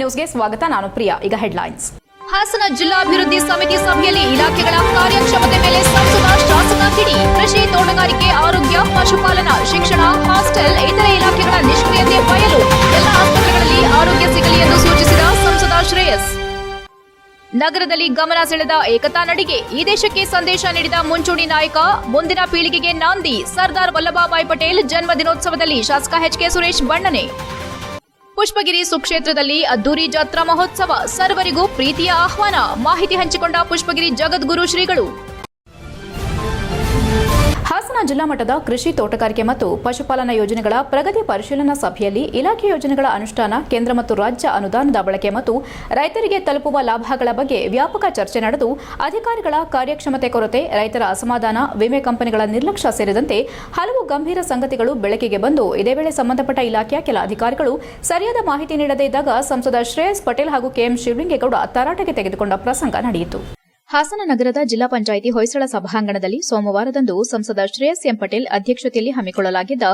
ನ್ಯೂಸ್ಗೆ ಸ್ವಾಗತ. ನಾನು ಪ್ರಿಯಾ. ಈಗ ಹೆಡ್ಲೈನ್ಸ್. ಹಾಸನ ಜಿಲ್ಲಾಭಿವೃದ್ಧಿ ಸಮಿತಿ ಸಭೆಯಲ್ಲಿ ಇಲಾಖೆಗಳ ಕಾರ್ಯಕ್ಷಮತೆ ಮೇಲೆ ಸಂಸದ ಶಾಸಕ ಕಿಡಿ. ಕೃಷಿ, ತೋಟಗಾರಿಕೆ, ಆರೋಗ್ಯ, ಪಶುಪಾಲನಾ, ಶಿಕ್ಷಣ, ಹಾಸ್ಟೆಲ್, ಇತರೆ ಇಲಾಖೆಗಳ ನಿಷ್ಕ್ರಿಯತೆ ಬಯಲು. ಎಲ್ಲ ಆಸ್ಪತ್ರೆಗಳಲ್ಲಿ ಆರೋಗ್ಯ ಸಿಗಲಿ ಎಂದು ಸೂಚಿಸಿದ ಸಂಸದ ಶ್ರೇಯಸ್. ನಗರದಲ್ಲಿ ಗಮನ ಸೆಳೆದ ಏಕತಾ ನಡಿಗೆ. ಈ ದೇಶಕ್ಕೆ ಸಂದೇಶ ನೀಡಿದ ಮುಂಚೂಣಿ ನಾಯಕ, ಮುಂದಿನ ಪೀಳಿಗೆಗೆ ನಾಂದಿ. ಸರ್ದಾರ್ ವಲ್ಲಭಭಾಯ್ ಪಟೇಲ್ ಜನ್ಮ ದಿನೋತ್ಸವದಲ್ಲಿ ಶಾಸಕ ಎಚ್.ಕೆ. ಸುರೇಶ್ ಬಣ್ಣನೆ. ಪುಷ್ಪಗಿರಿ ಸುಕ್ಷೇತ್ರದಲ್ಲಿ ಅದ್ದೂರಿ ಜಾತ್ರಾ ಮಹೋತ್ಸವ. ಸರ್ವರಿಗೂ ಪ್ರೀತಿಯ ಆಹ್ವಾನ. ಮಾಹಿತಿ ಹಂಚಿಕೊಂಡ ಪುಷ್ಪಗಿರಿ ಜಗದ್ಗುರು ಶ್ರೀಗಳು. ಹಾಸನ ಜಿಲ್ಲಾ ಮಟ್ಟದ ಕೃಷಿ, ತೋಟಗಾರಿಕೆ ಮತ್ತು ಪಶುಪಾಲನಾ ಯೋಜನೆಗಳ ಪ್ರಗತಿ ಪರಿಶೀಲನಾ ಸಭೆಯಲ್ಲಿ ಇಲಾಖೆ ಯೋಜನೆಗಳ ಅನುಷ್ಠಾನ, ಕೇಂದ್ರ ಮತ್ತು ರಾಜ್ಯ ಅನುದಾನದ ಬಳಕೆ ಮತ್ತು ರೈತರಿಗೆ ತಲುಪುವ ಲಾಭಗಳ ಬಗ್ಗೆ ವ್ಯಾಪಕ ಚರ್ಚೆ ನಡೆದು ಅಧಿಕಾರಿಗಳ ಕಾರ್ಯಕ್ಷಮತೆ ಕೊರತೆ, ರೈತರ ಅಸಮಾಧಾನ, ವಿಮೆ ಕಂಪನಿಗಳ ನಿರ್ಲಕ್ಷ್ಯ ಸೇರಿದಂತೆ ಹಲವು ಗಂಭೀರ ಸಂಗತಿಗಳು ಬೆಳಕಿಗೆ ಬಂದು ಇದೇ ವೇಳೆ ಸಂಬಂಧಪಟ್ಟ ಇಲಾಖೆಯ ಕೆಲ ಅಧಿಕಾರಿಗಳು ಸರಿಯಾದ ಮಾಹಿತಿ ನೀಡದೇ ಇದ್ದಾಗ ಸಂಸದ ಶ್ರೇಯಸ್ ಪಟೇಲ್ ಹಾಗೂ ಕೆಎಂ ಶಿವಲಿಂಗೇಗೌಡ ತರಾಟೆಗೆ ತೆಗೆದುಕೊಂಡ ಪ್ರಸಂಗ ನಡೆಯಿತು. ಹಾಸನ ನಗರದ ಜಿಲ್ಲಾ ಪಂಚಾಯಿತಿ ಹೊಯ್ಸಳ ಸಭಾಂಗಣದಲ್ಲಿ ಸೋಮವಾರದಂದು ಸಂಸದ ಶ್ರೇಯಸ್ ಎಂ ಪಟೇಲ್ ಅಧ್ಯಕ್ಷತೆಯಲ್ಲಿ ಹಮ್ಮಿಕೊಳ್ಳಲಾಗಿದ್ದ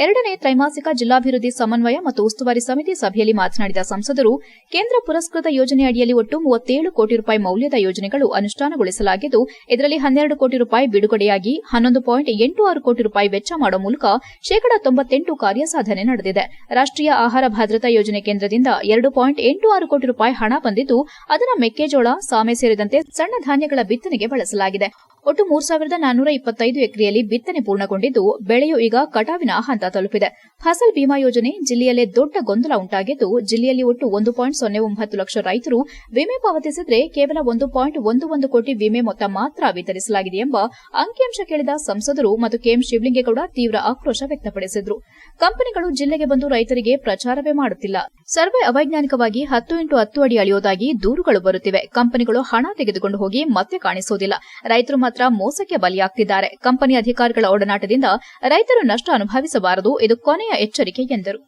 2ನೇ ತ್ರೈಮಾಸಿಕ ಜಿಲ್ಲಾಭಿವೃದ್ಧಿ ಸಮನ್ವಯ ಮತ್ತು ಉಸ್ತುವಾರಿ ಸಮಿತಿ ಸಭೆಯಲ್ಲಿ ಮಾತನಾಡಿದ ಸಂಸದರು, ಕೇಂದ್ರ ಪುರಸ್ಕೃತ ಯೋಜನೆ ಅಡಿಯಲ್ಲಿ ಒಟ್ಟು 37 ಕೋಟಿ ರೂಪಾಯಿ ಮೌಲ್ಯದ ಯೋಜನೆಗಳು ಅನುಷ್ಠಾನಗೊಳಿಸಲಾಗಿದ್ದು, ಇದರಲ್ಲಿ 12 ಕೋಟಿ ರೂಪಾಯಿ ಬಿಡುಗಡೆಯಾಗಿ 11.86 ಕೋಟಿ ರೂಪಾಯಿ ವೆಚ್ಚ ಮಾಡುವ ಮೂಲಕ ಶೇಕಡಾ 98 ಕಾರ್ಯಸಾಧನೆ ನಡೆದಿದೆ. ರಾಷ್ಟೀಯ ಆಹಾರ ಭದ್ರತಾ ಯೋಜನೆ ಕೇಂದ್ರದಿಂದ 2.86 ಕೋಟಿ ರೂಪಾಯಿ ಹಣ ಬಂದಿದ್ದು, ಅದನ್ನು ಮೆಕ್ಕೆಜೋಳ, ಸಾಮೆ ಸೇರಿದಂತೆ ಸಣ್ಣ ಧಾನ್ಯಗಳ ಬಿತ್ತನೆಗೆ ಬಳಸಲಾಗಿದೆ. ಒಟ್ಟು 3,425 ಎಕರೆಯಲ್ಲಿ ಬಿತ್ತನೆ ಪೂರ್ಣಗೊಂಡಿದ್ದು, ಬೆಳೆಯು ಈಗ ಕಟಾವಿನ ಹಂತ ತಲುಪಿದೆ. ಫಸಲ್ ಬಿಮಾ ಯೋಜನೆ ಜಿಲ್ಲೆಯಲ್ಲೇ ದೊಡ್ಡ ಗೊಂದಲ ಉಂಟಾಗಿದ್ದು, ಜಿಲ್ಲೆಯಲ್ಲಿ ಒಟ್ಟು 1.09 ಲಕ್ಷ ರೈತರು ವಿಮೆ ಪಾವತಿಸಿದರೆ ಕೇವಲ 1.11 ಕೋಟಿ ವಿಮೆ ಮೊತ್ತ ಮಾತ್ರ ವಿತರಿಸಲಾಗಿದೆ ಎಂಬ ಅಂಕಿಅಂಶ ಕೇಳಿದ ಸಂಸದರು ಮತ್ತು ಕೆಎಂ ಶಿವಲಿಂಗೇಗೌಡ ತೀವ್ರ ಆಕ್ರೋಶ ವ್ಯಕ್ತಪಡಿಸಿದರು. ಕಂಪನಿಗಳು ಜಿಲ್ಲೆಗೆ ಬಂದು ರೈತರಿಗೆ ಪ್ರಚಾರವೇ ಮಾಡುತ್ತಿಲ್ಲ. ಸರ್ವೆ ಅವೈಜ್ಞಾನಿಕವಾಗಿ 10x10 ಅಡಿ ಅಳೆಯುವುದಾಗಿ ದೂರುಗಳು ಬರುತ್ತಿವೆ. ಕಂಪನಿಗಳು ಹಣ ತೆಗೆದುಕೊಂಡು ಹೋಗಿ ಮತ್ತೆ ಕಾಣಿಸುವುದಿಲ್ಲ. ರೈತರು ಮಾತ್ರ ಮೋಸಕ್ಕೆ ಬಲಿಯಾಗ್ತಿದ್ದಾರೆ. ಕಂಪನಿ ಅಧಿಕಾರಿಗಳ ಒಡನಾಟದಿಂದ ರೈತರು ನಷ್ಟ ಅನುಭವಿಸಬಾರದು. ಇದು ಕೊನೆಯ ಎಚ್ಚರಿಕೆ ಎಂದರು.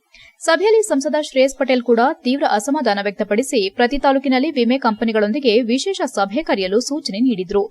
ಸಭೆಯಲ್ಲಿ ಸಂಸದ ಶ್ರೇಯಸ್ ಪಟೇಲ್ ಕೂಡ ತೀವ್ರ ಅಸಮಾಧಾನ ವ್ಯಕ್ತಪಡಿಸಿ ಪ್ರತಿ ತಾಲೂಕಿನಲ್ಲಿ ವಿಮೆ ಕಂಪನಿಗಳೊಂದಿಗೆ ವಿಶೇಷ ಸಭೆ ಕರೆಯಲು ಸೂಚನೆ ನೀಡಿದರು.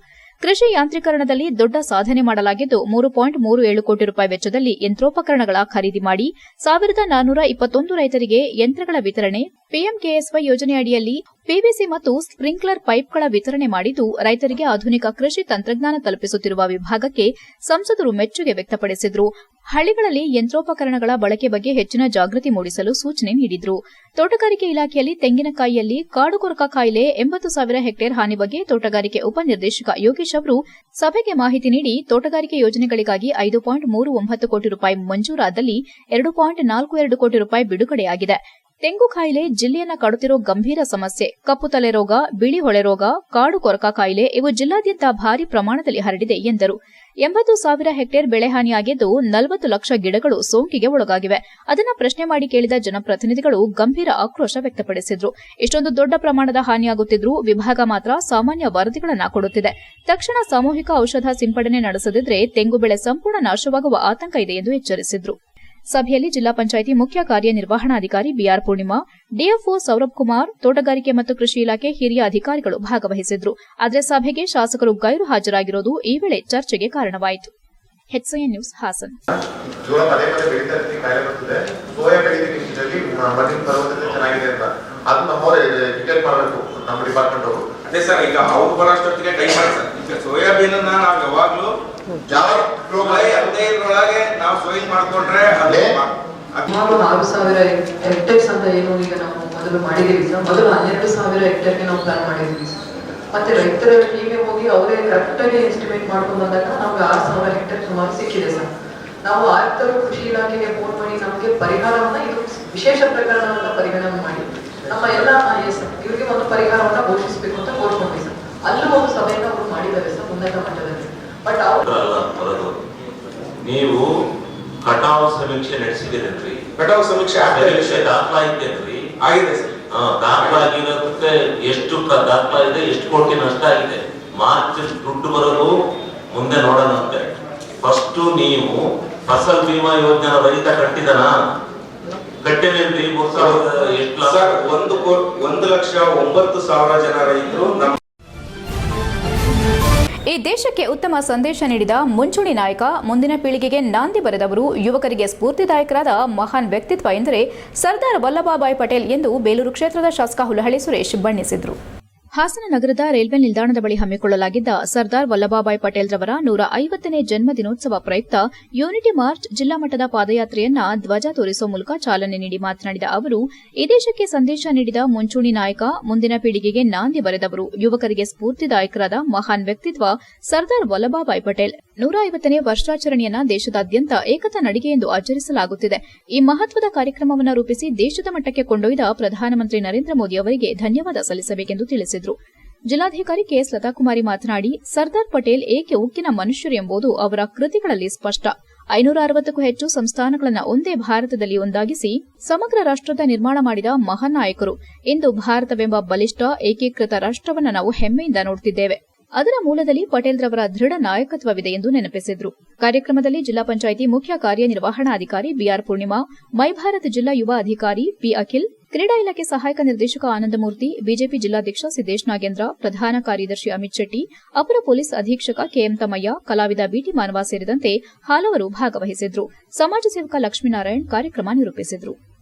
ಕೃಷಿ ಯಾಂತ್ರೀಕರಣದಲ್ಲಿ ದೊಡ್ಡ ಸಾಧನೆ ಮಾಡಲಾಗಿದ್ದು, 3.37 ಕೋಟಿ ರೂಪಾಯಿ ವೆಚ್ಚದಲ್ಲಿ ಯಂತ್ರೋಪಕರಣಗಳ ಖರೀದಿ ಮಾಡಿ 1,421 ರೈತರಿಗೆ ಯಂತ್ರಗಳ ವಿತರಣೆ, ಪಿಎಂಕೆಎಸ್ವೈ ಯೋಜನೆ ಅಡಿಯಲ್ಲಿ ಪಿವಿಸಿ ಮತ್ತು ಸ್ಪ್ರಿಂಕ್ಲರ್ ಪೈಪ್ಗಳ ವಿತರಣೆ ಮಾಡಿದ್ದು, ರೈತರಿಗೆ ಆಧುನಿಕ ಕೃಷಿ ತಂತ್ರಜ್ಞಾನ ತಲುಪಿಸುತ್ತಿರುವ ವಿಭಾಗಕ್ಕೆ ಸಂಸದರು ಮೆಚ್ಚುಗೆ ವ್ಯಕ್ತಪಡಿಸಿದರು. ಹಳ್ಳಿಗಳಲ್ಲಿ ಯಂತ್ರೋಪಕರಣಗಳ ಬಳಕೆ ಬಗ್ಗೆ ಹೆಚ್ಚಿನ ಜಾಗೃತಿ ಮೂಡಿಸಲು ಸೂಚನೆ ನೀಡಿದರು. ತೋಟಗಾರಿಕೆ ಇಲಾಖೆಯಲ್ಲಿ ತೆಂಗಿನಕಾಯಿಯಲ್ಲಿ ಕಾಡು ಕೊರಕ ಕಾಯಿಲೆ 80,000 ಹೆಕ್ಟೇರ್ ಹಾನಿ ಬಗ್ಗೆ ತೋಟಗಾರಿಕೆ ಉಪನಿರ್ದೇಶಕ ಯೋಗೇಶ್ ಅವರು ಸಭೆಗೆ ಮಾಹಿತಿ ನೀಡಿ, ತೋಟಗಾರಿಕೆ ಯೋಜನೆಗಳಿಗಾಗಿ 5.39 ಕೋಟಿ ರೂಪಾಯಿ ಮಂಜೂರಾದಲ್ಲಿ 2.42 ಕೋಟಿ ರೂಪಾಯಿ ಬಿಡುಗಡೆಯಾಗಿದೆ. ತೆಂಗು ಕಾಯಿಲೆ ಜಿಲ್ಲೆಯನ್ನ ಕಾಡುತ್ತಿರೋ ಗಂಭೀರ ಸಮಸ್ಯೆ. ಕಪ್ಪು ತಲೆ ರೋಗ, ಬಿಳಿ ಹೊಳೆ ರೋಗ, ಕಾಡು ಕೊರಕ ಕಾಯಿಲೆ ಇವು ಜಿಲ್ಲಾದ್ಯಂತ ಭಾರಿ ಪ್ರಮಾಣದಲ್ಲಿ ಹರಡಿದೆ ಎಂದರು. 80,000 ಹೆಕ್ಟೇರ್ ಬೆಳೆ ಹಾನಿಯಾಗಿದ್ದು, 40 ಲಕ್ಷ ಗಿಡಗಳು ಸೋಂಕಿಗೆ ಒಳಗಾಗಿವೆ. ಅದನ್ನು ಪ್ರಶ್ನೆ ಮಾಡಿ ಕೇಳಿದ ಜನಪ್ರತಿನಿಧಿಗಳು ಗಂಭೀರ ಆಕ್ರೋಶ ವ್ಯಕ್ತಪಡಿಸಿದ್ರು. ಇಷ್ಟೊಂದು ದೊಡ್ಡ ಪ್ರಮಾಣದ ಹಾನಿಯಾಗುತ್ತಿದ್ರೂ ವಿಭಾಗ ಮಾತ್ರ ಸಾಮಾನ್ಯ ವರದಿಗಳನ್ನು ಕೊಡುತ್ತಿದೆ. ತಕ್ಷಣ ಸಾಮೂಹಿಕ ಔಷಧ ಸಿಂಪಡಣೆ ನಡೆಸದಿದ್ರೆ ತೆಂಗು ಬೆಳೆ ಸಂಪೂರ್ಣ ನಾಶವಾಗುವ ಆತಂಕ ಇದೆ ಎಂದು ಎಚ್ಚರಿಸಿದ್ರು. ಸಭೆಯಲ್ಲಿ ಜಿಲ್ಲಾ ಪಂಚಾಯಿತಿ ಮುಖ್ಯ ಕಾರ್ಯನಿರ್ವಹಣಾಧಿಕಾರಿ ಬಿಆರ್ ಪೂರ್ಣಿಮಾ, ಡಿಎಫ್ಒ ಸೌರಭ್ ಕುಮಾರ್, ತೋಟಗಾರಿಕೆ ಮತ್ತು ಕೃಷಿ ಇಲಾಖೆ ಹಿರಿಯ ಅಧಿಕಾರಿಗಳು ಭಾಗವಹಿಸಿದ್ರು. ಆದರೆ ಸಭೆಗೆ ಶಾಸಕರು ಗೈರು ಹಾಜರಾಗಿರೋದು ಈ ವೇಳೆ ಚರ್ಚೆಗೆ ಕಾರಣವಾಯಿತು. HCN news Hassan. ಅದೇ ಸರ್, ಈಗ ಅವ್ರು ಬರೋಷ್ಟೊತ್ತಿಗೆ ಟೈಮ್ ಮಾಡಿ ಸರ್. ಈಗ ಸೋಯಾಬೀನ್ ನಾವು ಯಾವಾಗ್ಲೂ 15ರೊಳಗೆ ನಾವು ಸೋಯಿಂಗ್ ಮಾಡ್ಕೊಂಡ್ರೆ ಅದೇ 4,000 ಹೆಕ್ಟೇರ್ಸ್ ಅಂತ ಏನು ಈಗ ನಾವು ಮೊದಲು ಮಾಡಿದೀವಿ ಸರ್. ಮೊದಲು 12,000 ಹೆಕ್ಟೇರ್ಗೆ ನಾವು ಪ್ಲಾನ್ ಮಾಡಿದೀವಿ ಸರ್. ಮತ್ತೆ ರೈತರ ಹೀಗೆ ಹೋಗಿ ಅವರೇ ಕರೆಕ್ಟ್ ಆಗಿ ಎಸ್ಟಿಮೇಟ್ ಮಾಡ್ಕೊಂಡು ಬಂದಾಗ ನಮ್ಗೆ 6,000 ಹೆಕ್ಟೇರ್ ಸುಮಾರು ಸಿಕ್ಕಿದೆ ಸರ್. ನಾವು ಆಯುಕ್ತರು ಕೃಷಿ ಇಲಾಖೆಗೆ ಫೋನ್ ಮಾಡಿ ನಮಗೆ ಪರಿಹಾರವನ್ನ, ಇದು ವಿಶೇಷ ಪ್ರಕರಣವನ್ನ ಪರಿಗಣನೆ ಮಾಡಿ ನಮ್ಮ ಎಲ್ಲ ಇವರಿಗೆ ಒಂದು ಪರಿಹಾರವನ್ನ ಘೋಷಿಸಬೇಕು ಅಂತ ಕೋರ್ಕೊಂಡ್ವಿ ಸರ್. ಅಲ್ಲೂ ಒಂದು ಸಭೆಯನ್ನ ಅವರು ಮಾಡಿದ್ದಾರೆ ಸರ್ ಉನ್ನತ ಮಟ್ಟದಲ್ಲಿ. ಬಟ್ ನೀವು ಕಟಾವು ಸಮೀಕ್ಷೆ ನಡೆಸಿದಿರಲ್ರಿ? ಕಟಾವು ಸಮೀಕ್ಷೆ ದಾಖಲಾಗಿದ್ದೇನ್ರಿ? ಆಗಿದೆ ಸರ್. ದಾಖಲಾಗಿರೋದಕ್ಕೆ ಎಷ್ಟು ದಾಖಲಾಗಿದೆ, ಎಷ್ಟು ಕೋಟಿ ನಷ್ಟ ಆಗಿದೆ, ಮಾರ್ಚ್ ದುಡ್ಡು ಬರೋದು ಮುಂದೆ ನೋಡೋಣಂತೆ. ಫಸ್ಟ್ ನೀವು ಫಸಲ್ ಬಿಮಾ ಯೋಜನೆ ರೈತ ಕಟ್ಟಿದನ? ಕಟ್ಟಿಲ್ರಿ. 1,09,000 ಜನ ರೈತರು ನಮ್ಮ ಈ ದೇಶಕ್ಕೆ ಉತ್ತಮ ಸಂದೇಶ ನೀಡಿದ ಮುಂಚೂಣಿ ನಾಯಕ, ಮುಂದಿನ ಪೀಳಿಗೆಗೆ ನಾಂದಿ ಬರೆದವರು, ಯುವಕರಿಗೆ ಸ್ಫೂರ್ತಿದಾಯಕರಾದ ಮಹಾನ್ ವ್ಯಕ್ತಿತ್ವ ಎಂದರೆ ಸರ್ದಾರ್ ವಲ್ಲಭಭಾಯ್ ಪಟೇಲ್ ಎಂದು ಬೇಲೂರು ಕ್ಷೇತ್ರದ ಶಾಸಕ ಹುಲಹಳ್ಳಿ ಸುರೇಶ್ ಬಣ್ಣಿಸಿದರು. ಹಾಸನ ನಗರದ ರೈಲ್ವೆ ನಿಲ್ದಾಣದ ಬಳಿ ಹಮ್ಮಿಕೊಳ್ಳಲಾಗಿದ್ದ ಸರ್ದಾರ್ ವಲ್ಲಭಭಾಯ್ ಪಟೇಲ್ ರವರ 150ನೇ ಜನ್ಮ ದಿನೋತ್ಸವ ಪ್ರಯುಕ್ತ ಯೂನಿಟಿ ಮಾರ್ಚ್ ಜಿಲ್ಲಾ ಮಟ್ಟದ ಪಾದಯಾತ್ರೆಯನ್ನ ಧ್ವಜ ತೋರಿಸುವ ಮೂಲಕ ಚಾಲನೆ ನೀಡಿ ಮಾತನಾಡಿದ ಅವರು, ಈ ದೇಶಕ್ಕೆ ಸಂದೇಶ ನೀಡಿದ ಮುಂಚೂಣಿ ನಾಯಕ, ಮುಂದಿನ ಪೀಳಿಗೆಗೆ ನಾಂದಿ ಬರೆದವರು, ಯುವಕರಿಗೆ ಸ್ಫೂರ್ತಿದಾಯಕರಾದ ಮಹಾನ್ ವ್ಯಕ್ತಿತ್ವ ಸರ್ದಾರ್ ವಲ್ಲಭಭಾಯ್ ಪಟೇಲ್ 150ನೇ ವರ್ಷಾಚರಣೆಯನ್ನ ದೇಶದಾದ್ಯಂತ ಏಕತಾ ನಡಿಗೆ ಎಂದು ಆಚರಿಸಲಾಗುತ್ತಿದೆ. ಈ ಮಹತ್ವದ ಕಾರ್ಯಕ್ರಮವನ್ನು ರೂಪಿಸಿ ದೇಶದ ಮಟ್ಟಕ್ಕೆ ಕೊಂಡೊಯ್ದ ಪ್ರಧಾನಮಂತ್ರಿ ನರೇಂದ್ರ ಮೋದಿ ಅವರಿಗೆ ಧನ್ಯವಾದ ಸಲ್ಲಿಸಬೇಕೆಂದು ತಿಳಿಸಿದರು. ಜಿಲ್ಲಾಧಿಕಾರಿ ಕೆಎಸ್ ಲತಾಕುಮಾರಿ ಮಾತನಾಡಿ, ಸರ್ದಾರ್ ಪಟೇಲ್ ಏಕೆ ಉಕ್ಕಿನ ಮನುಷ್ಯರು ಎಂಬುದು ಅವರ ಕೃತಿಗಳಲ್ಲಿ ಸ್ಪಷ್ಟ. 560ಕ್ಕೂ ಹೆಚ್ಚು ಸಂಸ್ಥಾನಗಳನ್ನು ಒಂದೇ ಭಾರತದಲ್ಲಿ ಒಂದಾಗಿಸಿ ಸಮಗ್ರ ರಾಷ್ಟ್ರದ ನಿರ್ಮಾಣ ಮಾಡಿದ ಮಹಾನ್ ನಾಯಕರು. ಇಂದು ಭಾರತವೆಂಬ ಬಲಿಷ್ಠ ಏಕೀಕೃತ ರಾಷ್ಟ್ರವನ್ನು ನಾವು ಹೆಮ್ಮೆಯಿಂದ ನೋಡುತ್ತಿದ್ದೇವೆ. ಅದರ ಮೂಲದಲ್ಲಿ ಪಟೇಲ್ ರವರ ದೃಢ ನಾಯಕತ್ವವಿದೆ ಎಂದು ನೆನಪಿಸಿದರು. ಕಾರ್ಯಕ್ರಮದಲ್ಲಿ ಜಿಲ್ಲಾ ಪಂಚಾಯಿತಿ ಮುಖ್ಯ ಕಾರ್ಯನಿರ್ವಹಣಾಧಿಕಾರಿ ಬಿಆರ್ ಪೂರ್ಣಿಮಾ, ಮೈ ಭಾರತ್ ಜಿಲ್ಲಾ ಯುವ ಅಧಿಕಾರಿ ಪಿ ಅಖಿಲ್, ಕ್ರೀಡಾ ಇಲಾಖೆ ಸಹಾಯಕ ನಿರ್ದೇಶಕ ಆನಂದಮೂರ್ತಿ, ಬಿಜೆಪಿ ಜಿಲ್ಲಾಧ್ಯಕ್ಷ ಸಿದ್ದೇಶ್ ನಾಗೇಂದ್ರ, ಪ್ರಧಾನ ಕಾರ್ಯದರ್ಶಿ ಅಮಿತ್ ಶೆಟ್ಟಿ, ಅಪರ ಪೊಲೀಸ್ ಅಧೀಕ್ಷಕ ಕೆಎಂ ತಮ್ಮಯ್ಯ, ಕಲಾವಿದ ಬಿಟಿ ಮಾನವ ಸೇರಿದಂತೆ ಹಲವರು ಭಾಗವಹಿಸಿದ್ರು. ಸಮಾಜ ಸೇವಕ ಲಕ್ಷ್ಮೀನಾರಾಯಣ್ ಕಾರ್ಯಕ್ರಮ ನಿರೂಪಿಸಿದರು.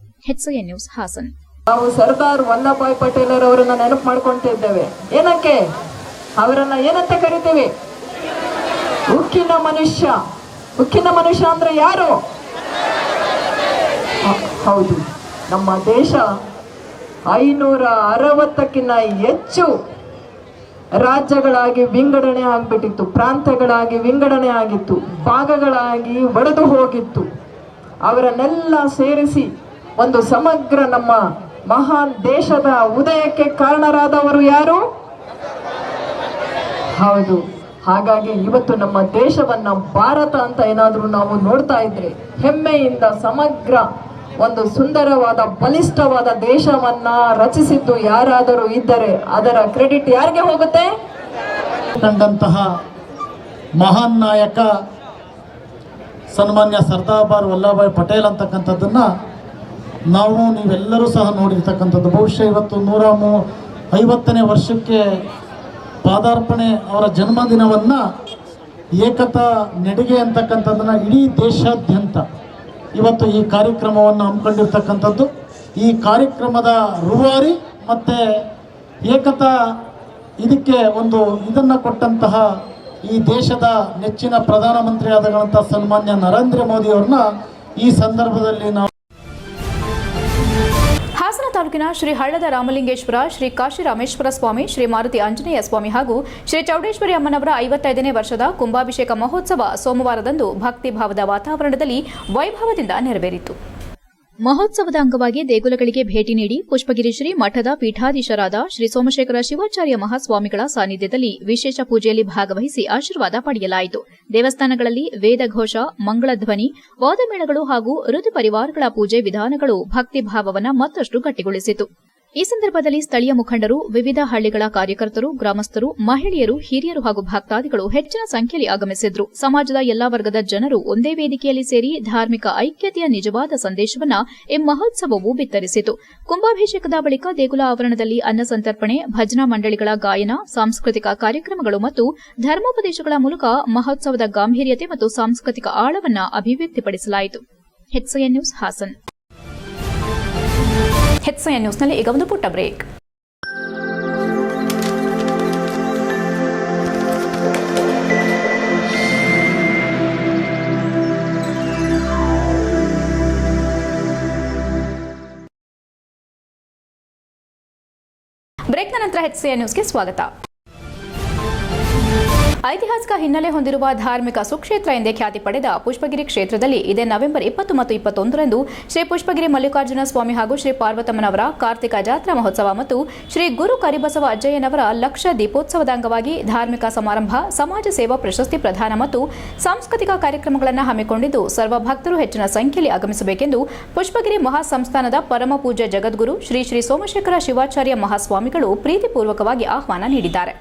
HCN news Hassan. ನಾವು ಸರ್ದಾರ್ ವಲ್ಲಭಭಾಯ್ ಪಟೇಲ್ ಅವರನ್ನ ನೆನಪು ಮಾಡ್ಕೊಂತಿದ್ದೇವೆ. ಏನಕ್ಕೆ ಅವರನ್ನ ಏನಂತ ಕರಿತೀವಿ? ಉಕ್ಕಿನ ಮನುಷ್ಯ. ಉಕ್ಕಿನ ಮನುಷ್ಯ ಅಂದ್ರೆ ಯಾರು? ಹೌದು, ನಮ್ಮ ದೇಶ 560ಕ್ಕಿಂತ ಹೆಚ್ಚು ರಾಜ್ಯಗಳಾಗಿ ವಿಂಗಡಣೆ ಆಗ್ಬಿಟ್ಟಿತ್ತು, ಪ್ರಾಂತ್ಯಗಳಾಗಿ ವಿಂಗಡಣೆ ಆಗಿತ್ತು, ಭಾಗಗಳಾಗಿ ಒಡೆದು ಹೋಗಿತ್ತು. ಅವರನ್ನೆಲ್ಲ ಸೇರಿಸಿ ಒಂದು ಸಮಗ್ರ ನಮ್ಮ ಮಹಾನ್ ದೇಶದ ಉದಯಕ್ಕೆ ಕಾರಣರಾದವರು ಯಾರು? ಹೌದು. ಹಾಗಾಗಿ ಇವತ್ತು ನಮ್ಮ ದೇಶವನ್ನ ಭಾರತ ಅಂತ ಏನಾದ್ರೂ ನಾವು ನೋಡ್ತಾ ಇದ್ರೆ ಹೆಮ್ಮೆಯಿಂದ ಸಮಗ್ರ ಒಂದು ಸುಂದರವಾದ ಬಲಿಷ್ಠವಾದ ದೇಶವನ್ನ ರಚಿಸಿದ್ದು ಯಾರಾದರೂ ಇದ್ದರೆ ಅದರ ಕ್ರೆಡಿಟ್ ಯಾರಿಗೆ ಹೋಗುತ್ತೆ? ಕಂಡಂತಹ ಮಹಾನ್ ನಾಯಕ ಸನ್ಮಾನ್ಯ ಸರ್ದಾರ್ ವಲ್ಲಭಭಾಯ್ ಪಟೇಲ್ ಅಂತಕ್ಕಂಥದ್ದನ್ನ ನಾವು ನೀವೆಲ್ಲರೂ ಸಹ ನೋಡಿರ್ತಕ್ಕಂಥದ್ದು. ಬಹುಶಃ ಇವತ್ತು 150ನೇ ವರ್ಷಕ್ಕೆ ಪಾದಾರ್ಪಣೆ ಅವರ ಜನ್ಮದಿನವನ್ನು ಏಕತಾ ನಡಿಗೆ ಅಂತಕ್ಕಂಥದ್ದನ್ನು ಇಡೀ ದೇಶಾದ್ಯಂತ ಇವತ್ತು ಈ ಕಾರ್ಯಕ್ರಮವನ್ನು ಹಮ್ಮಿಕೊಂಡಿರ್ತಕ್ಕಂಥದ್ದು. ಈ ಕಾರ್ಯಕ್ರಮದ ರೂವಾರಿ ಮತ್ತು ಏಕತಾ ಇದಕ್ಕೆ ಒಂದು ಇದನ್ನು ಕೊಟ್ಟಂತಹ ಈ ದೇಶದ ನೆಚ್ಚಿನ ಪ್ರಧಾನಮಂತ್ರಿ ಆದಂಥ ಸನ್ಮಾನ್ಯ ನರೇಂದ್ರ ಮೋದಿ ಅವ್ರನ್ನ ಈ ಸಂದರ್ಭದಲ್ಲಿ ನಾವು ಹಾಸನ ತಾಲೂಕಿನ ಶ್ರೀ ಹಳ್ಳದ ರಾಮಲಿಂಗೇಶ್ವರ, ಶ್ರೀ ಕಾಶಿ ರಾಮೇಶ್ವರ ಸ್ವಾಮಿ, ಶ್ರೀ ಮಾರುತಿ ಆಂಜನೇಯ ಸ್ವಾಮಿ ಹಾಗೂ ಶ್ರೀ ಚೌಡೇಶ್ವರಿ ಅಮ್ಮನವರ 55ನೇ ವರ್ಷದ ಕುಂಭಾಭಿಷೇಕ ಮಹೋತ್ಸವ ಸೋಮವಾರದಂದು ಭಕ್ತಿಭಾವದ ವಾತಾವರಣದಲ್ಲಿ ವೈಭವದಿಂದ ನೆರವೇರಿತು. ಮಹೋತ್ಸವದ ಅಂಗವಾಗಿ ದೇಗುಲಗಳಿಗೆ ಭೇಟಿ ನೀಡಿ ಪುಷ್ಪಗಿರಿ ಶ್ರೀ ಮಠದ ಪೀಠಾಧೀಶರಾದ ಶ್ರೀ ಸೋಮಶೇಖರ ಶಿವಾಚಾರ್ಯ ಮಹಾಸ್ವಾಮಿಗಳ ಸಾನ್ನಿಧ್ಯದಲ್ಲಿ ವಿಶೇಷ ಪೂಜೆಯಲ್ಲಿ ಭಾಗವಹಿಸಿ ಆಶೀರ್ವಾದ ಪಡೆಯಲಾಯಿತು. ದೇವಸ್ಥಾನಗಳಲ್ಲಿ ವೇದಘೋಷ, ಮಂಗಳಧ್ವನಿ, ವಾದಮೇಳಗಳು ಹಾಗೂ ಋತು ಪರಿವಾರಗಳ ಪೂಜೆ ವಿಧಾನಗಳು ಭಕ್ತಿಭಾವವನ್ನು ಮತ್ತಷ್ಟು ಗಟ್ಟಿಗೊಳಿಸಿತು. ಈ ಸಂದರ್ಭದಲ್ಲಿ ಸ್ಥಳೀಯ ಮುಖಂಡರು, ವಿವಿಧ ಹಳ್ಳಿಗಳ ಕಾರ್ಯಕರ್ತರು, ಗ್ರಾಮಸ್ಥರು, ಮಹಿಳೆಯರು, ಹಿರಿಯರು ಹಾಗೂ ಭಕ್ತಾದಿಗಳು ಹೆಚ್ಚಿನ ಸಂಖ್ಯೆಯಲ್ಲಿ ಆಗಮಿಸಿದ್ರು. ಸಮಾಜದ ಎಲ್ಲಾ ವರ್ಗದ ಜನರು ಒಂದೇ ವೇದಿಕೆಯಲ್ಲಿ ಸೇರಿ ಧಾರ್ಮಿಕ ಐಕ್ಯತೆಯ ನಿಜವಾದ ಸಂದೇಶವನ್ನ ಈ ಮಹೋತ್ಸವವು ಬಿತ್ತರಿಸಿತು. ಕುಂಭಾಭಿಷೇಕದ ಬಳಿಕ ದೇಗುಲ ಆವರಣದಲ್ಲಿ ಅನ್ನ ಸಂತರ್ಪಣೆ, ಭಜನಾ ಮಂಡಳಿಗಳ ಗಾಯನ, ಸಾಂಸ್ಕೃತಿಕ ಕಾರ್ಯಕ್ರಮಗಳು ಮತ್ತು ಧರ್ಮೋಪದೇಶಗಳ ಮೂಲಕ ಮಹೋತ್ಸವದ ಗಾಂಭೀರ್ಯತೆ ಮತ್ತು ಸಾಂಸ್ಕೃತಿಕ ಆಳವನ್ನ ಅಭಿವ್ಯಕ್ತಿಪಡಿಸಲಾಯಿತು. HCN news Hassan. HCN ನ್ಯೂಸ್ನಲ್ಲಿ ಈಗ ಒಂದು ಪುಟ್ಟ ಬ್ರೇಕ್. ಬ್ರೇಕ್ನ ನಂತರ HCN ನ್ಯೂಸ್ಗೆ ಸ್ವಾಗತ. ಐತಿಹಾಸಿಕ ಹಿನ್ನೆಲೆ ಹೊಂದಿರುವ ಧಾರ್ಮಿಕ ಸುಕ್ಷೇತ್ರ ಎಂದೇ ಖ್ಯಾತಿ ಪಡೆದ ಪುಷ್ಪಗಿರಿ ಕ್ಷೇತ್ರದಲ್ಲಿ ಇದೇ ನವೆಂಬರ್ 20 ಮತ್ತು 21ರಂದು ಶ್ರೀ ಪುಷ್ಪಗಿರಿ ಮಲ್ಲಿಕಾರ್ಜುನ ಸ್ವಾಮಿ ಹಾಗೂ ಶ್ರೀ ಪಾರ್ವತಮ್ಮನವರ ಕಾರ್ತಿಕ ಜಾತ್ರಾ ಮಹೋತ್ಸವ ಮತ್ತು ಶ್ರೀ ಗುರು ಕರಿಬಸವ ಅಜ್ಜಯ್ಯನವರ ಲಕ್ಷ ದೀಪೋತ್ಸವದ ಅಂಗವಾಗಿ ಧಾರ್ಮಿಕ ಸಮಾರಂಭ, ಸಮಾಜ ಸೇವಾ ಪ್ರಶಸ್ತಿ ಪ್ರದಾನ ಮತ್ತು ಸಾಂಸ್ಕೃತಿಕ ಕಾರ್ಯಕ್ರಮಗಳನ್ನು ಹಮ್ಮಿಕೊಂಡಿದ್ದು ಸರ್ವ ಭಕ್ತರು ಹೆಚ್ಚಿನ ಸಂಖ್ಯೆಯಲ್ಲಿ ಆಗಮಿಸಬೇಕೆಂದು ಪುಷ್ಪಗಿರಿ ಮಹಾಸಂಸ್ಥಾನದ ಪರಮ ಪೂಜ್ಯ ಜಗದ್ಗುರು ಶ್ರೀ ಶ್ರೀ ಸೋಮಶೇಖರ ಶಿವಾಚಾರ್ಯ ಮಹಾಸ್ವಾಮಿಗಳು ಪ್ರೀತಿಪೂರ್ವಕವಾಗಿ ಆಹ್ವಾನ ನೀಡಿದ್ದಾರೆ.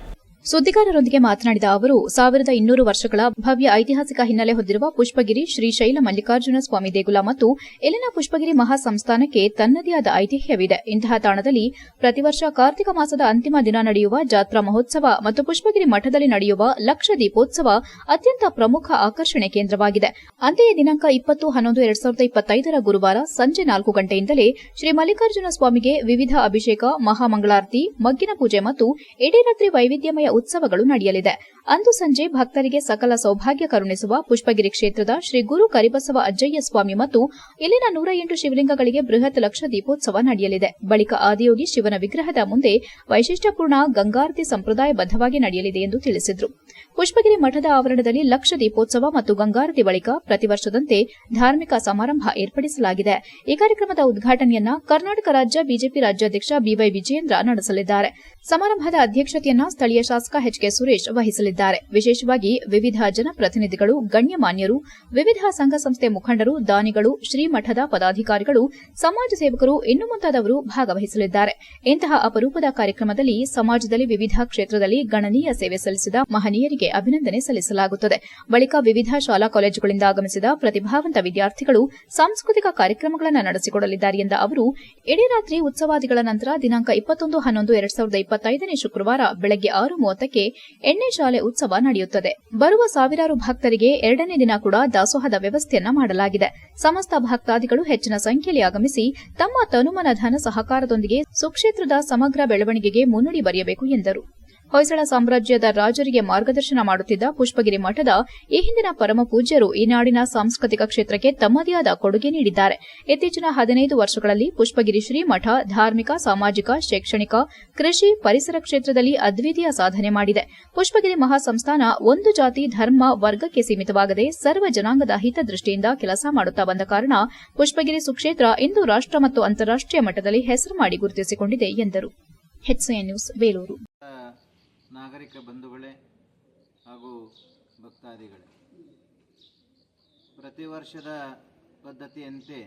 ಸುದ್ದಿಗಾರರೊಂದಿಗೆ ಮಾತನಾಡಿದ ಅವರು 1200 ವರ್ಷಗಳ ಭವ್ಯ ಐತಿಹಾಸಿಕ ಹಿನ್ನೆಲೆ ಹೊಂದಿರುವ ಪುಷ್ಪಗಿರಿ ಶ್ರೀಶೈಲ ಮಲ್ಲಿಕಾರ್ಜುನ ಸ್ವಾಮಿ ದೇಗುಲ ಮತ್ತು ಇಲ್ಲಿನ ಪುಷ್ಪಗಿರಿ ಮಹಾಸಂಸ್ಥಾನಕ್ಕೆ ತನ್ನದೇ ಆದ ಐತಿಹ್ಯವಿದೆ. ಇಂತಹ ತಾಣದಲ್ಲಿ ಪ್ರತಿ ವರ್ಷ ಕಾರ್ತಿಕ ಮಾಸದ ಅಂತಿಮ ದಿನ ನಡೆಯುವ ಜಾತ್ರಾ ಮಹೋತ್ಸವ ಮತ್ತು ಪುಷ್ಪಗಿರಿ ಮಠದಲ್ಲಿ ನಡೆಯುವ ಲಕ್ಷ ದೀಪೋತ್ಸವ ಅತ್ಯಂತ ಪ್ರಮುಖ ಆಕರ್ಷಣೆ ಕೇಂದ್ರವಾಗಿದೆ. ಅಂತೆಯೇ ದಿನಾಂಕ 20-11-2025 ಗುರುವಾರ ಸಂಜೆ 4 ಗಂಟೆಯಿಂದಲೇ ಶ್ರೀ ಮಲ್ಲಿಕಾರ್ಜುನ ಸ್ವಾಮಿಗೆ ವಿವಿಧ ಅಭಿಷೇಕ, ಮಹಾಮಂಗಳಾರತಿ, ಮಗ್ಗಿನ ಪೂಜೆ ಮತ್ತು ಇಡೀ ರಾತ್ರಿ ವೈವಿಧ್ಯಮಯ ಉತ್ಸವಗಳು ನಡೆಯಲಿದೆ. ಅಂದು ಸಂಜೆ ಭಕ್ತರಿಗೆ ಸಕಲ ಸೌಭಾಗ್ಯ ಕರುಣಿಸುವ ಪುಷ್ಪಗಿರಿ ಕ್ಷೇತ್ರದ ಶ್ರೀ ಗುರು ಕರಿಬಸವ ಅಜ್ಜಯ್ಯ ಸ್ವಾಮಿ ಮತ್ತು ಇಲ್ಲಿನ 108 ಶಿವಲಿಂಗಗಳಿಗೆ ಬೃಹತ್ ಲಕ್ಷ ದೀಪೋತ್ಸವ ನಡೆಯಲಿದೆ. ಬಳಿಕ ಆದಿಯೋಗಿ ಶಿವನ ವಿಗ್ರಹದ ಮುಂದೆ ವೈಶಿಷ್ಟ್ಯಪೂರ್ಣ ಗಂಗಾರತಿ ಸಂಪ್ರದಾಯಬದ್ದವಾಗಿ ನಡೆಯಲಿದೆ ಎಂದು ತಿಳಿಸಿದರು. ಪುಷ್ಪಗಿರಿ ಮಠದ ಆವರಣದಲ್ಲಿ ಲಕ್ಷ ದೀಪೋತ್ಸವ ಮತ್ತು ಗಂಗಾರತಿ ಬಳಿಕ ಪ್ರತಿ ವರ್ಷದಂತೆ ಧಾರ್ಮಿಕ ಸಮಾರಂಭ ಏರ್ಪಡಿಸಲಾಗಿದೆ. ಈ ಕಾರ್ಯಕ್ರಮದ ಉದ್ಘಾಟನೆಯನ್ನ ಕರ್ನಾಟಕ ರಾಜ್ಯ ಬಿಜೆಪಿ ರಾಜ್ಯಾಧ್ಯಕ್ಷ ಬಿವೈ ವಿಜಯೇಂದ್ರ ನಡೆಸಲಿದ್ದಾರೆ. ಸಮಾರಂಭದ ಅಧ್ಯಕ್ಷತೆಯನ್ನ ಸ್ಥಳೀಯ ಶಾಸಕ ಎಚ್ಕೆ ಸುರೇಶ್ ವಹಿಸಲಿದ್ದಾರೆ. ವಿಶೇಷವಾಗಿ ವಿವಿಧ ಜನಪ್ರತಿನಿಧಿಗಳು, ಗಣ್ಯಮಾನ್ಯರು, ವಿವಿಧ ಸಂಘ ಸಂಸ್ಥೆ ಮುಖಂಡರು, ದಾನಿಗಳು, ಶ್ರೀಮಠದ ಪದಾಧಿಕಾರಿಗಳು, ಸಮಾಜ ಸೇವಕರು ಇನ್ನು ಮುಂತಾದವರು ಭಾಗವಹಿಸಲಿದ್ದಾರೆ. ಇಂತಹ ಅಪರೂಪದ ಕಾರ್ಯಕ್ರಮದಲ್ಲಿ ಸಮಾಜದಲ್ಲಿ ವಿವಿಧ ಕ್ಷೇತ್ರದಲ್ಲಿ ಗಣನೀಯ ಸೇವೆ ಸಲ್ಲಿಸಿದ ಮಹನೀಯರಿಗೆ ಅಭಿನಂದನೆ ಸಲ್ಲಿಸಲಾಗುತ್ತದೆ. ಬಳಿಕ ವಿವಿಧ ಶಾಲಾ ಕಾಲೇಜುಗಳಿಂದ ಆಗಮಿಸಿದ ಪ್ರತಿಭಾವಂತ ವಿದ್ಯಾರ್ಥಿಗಳು ಸಾಂಸ್ಕೃತಿಕ ಕಾರ್ಯಕ್ರಮಗಳನ್ನು ನಡೆಸಿಕೊಡಲಿದ್ದಾರೆ ಎಂದ ಅವರು, ಇಡೀ ರಾತ್ರಿ ಉತ್ಸವಾದಿಗಳ ನಂತರ ದಿನಾಂಕ 21-11-2025 ಶುಕ್ರವಾರ ಬೆಳಗ್ಗೆ 6:30ಕ್ಕೆ ಎಣ್ಣೆ ಶಾಲೆ ಉತ್ಸವ ನಡೆಯುತ್ತದೆ. ಬರುವ ಸಾವಿರಾರು ಭಕ್ತರಿಗೆ 2ನೇ ದಿನ ಕೂಡ ದಾಸೋಹದ ವ್ಯವಸ್ಥೆಯನ್ನ ಮಾಡಲಾಗಿದೆ. ಸಮಸ್ತ ಭಕ್ತಾದಿಗಳು ಹೆಚ್ಚಿನ ಸಂಖ್ಯೆಯಲ್ಲಿ ಆಗಮಿಸಿ ತಮ್ಮ ತನುಮನ ಧನ ಸಹಕಾರದೊಂದಿಗೆ ಸುಕ್ಷೇತ್ರದ ಸಮಗ್ರ ಬೆಳವಣಿಗೆಗೆ ಮುನ್ನುಡಿ ಬರೆಯಬೇಕು ಎಂದರು. ಹೊಯ್ಸಳ ಸಾಮ್ರಾಜ್ಯದ ರಾಜರಿಗೆ ಮಾರ್ಗದರ್ಶನ ಮಾಡುತ್ತಿದ್ದ ಪುಷ್ಪಗಿರಿ ಮಠದ ಈ ಹಿಂದಿನ ಪರಮ ಪೂಜ್ಯರು ಈ ನಾಡಿನ ಸಾಂಸ್ಕೃತಿಕ ಕ್ಷೇತ್ರಕ್ಕೆ ತಮ್ಮದೇ ಆದ ಕೊಡುಗೆ ನೀಡಿದ್ದಾರೆ. ಇತ್ತೀಚಿನ 15 ವರ್ಷಗಳಲ್ಲಿ ಪುಷ್ಪಗಿರಿ ಶ್ರೀಮಠ ಧಾರ್ಮಿಕ, ಸಾಮಾಜಿಕ, ಶೈಕ್ಷಣಿಕ, ಕೃಷಿ, ಪರಿಸರ ಕ್ಷೇತ್ರದಲ್ಲಿ ಅದ್ವಿತೀಯ ಸಾಧನೆ ಮಾಡಿದೆ. ಪುಷ್ಪಗಿರಿ ಮಹಾಸಂಸ್ಥಾನ ಒಂದು ಜಾತಿ, ಧರ್ಮ, ವರ್ಗಕ್ಕೆ ಸೀಮಿತವಾಗದೆ ಸರ್ವ ಜನಾಂಗದ ಹಿತದೃಷ್ಟಿಯಿಂದ ಕೆಲಸ ಮಾಡುತ್ತಾ ಬಂದ ಕಾರಣ ಪುಷ್ಪಗಿರಿ ಸುಕ್ಷೇತ್ರ ಇಂದು ರಾಷ್ಟ್ರ ಮತ್ತು ಅಂತಾರಾಷ್ಟೀಯ ಮಟ್ಟದಲ್ಲಿ ಹೆಸರು ಮಾಡಿ ಗುರುತಿಸಿಕೊಂಡಿದೆ ಎಂದರು. HCN news, Belur. ನಾಗರಿಕ ಬಂಧುಗಳೇ ಹಾಗೂ ಭಕ್ತಾದಿಗಳೇ, ಪ್ರತಿ ವರ್ಷದ ಪದ್ಧತಿಯಂತೆ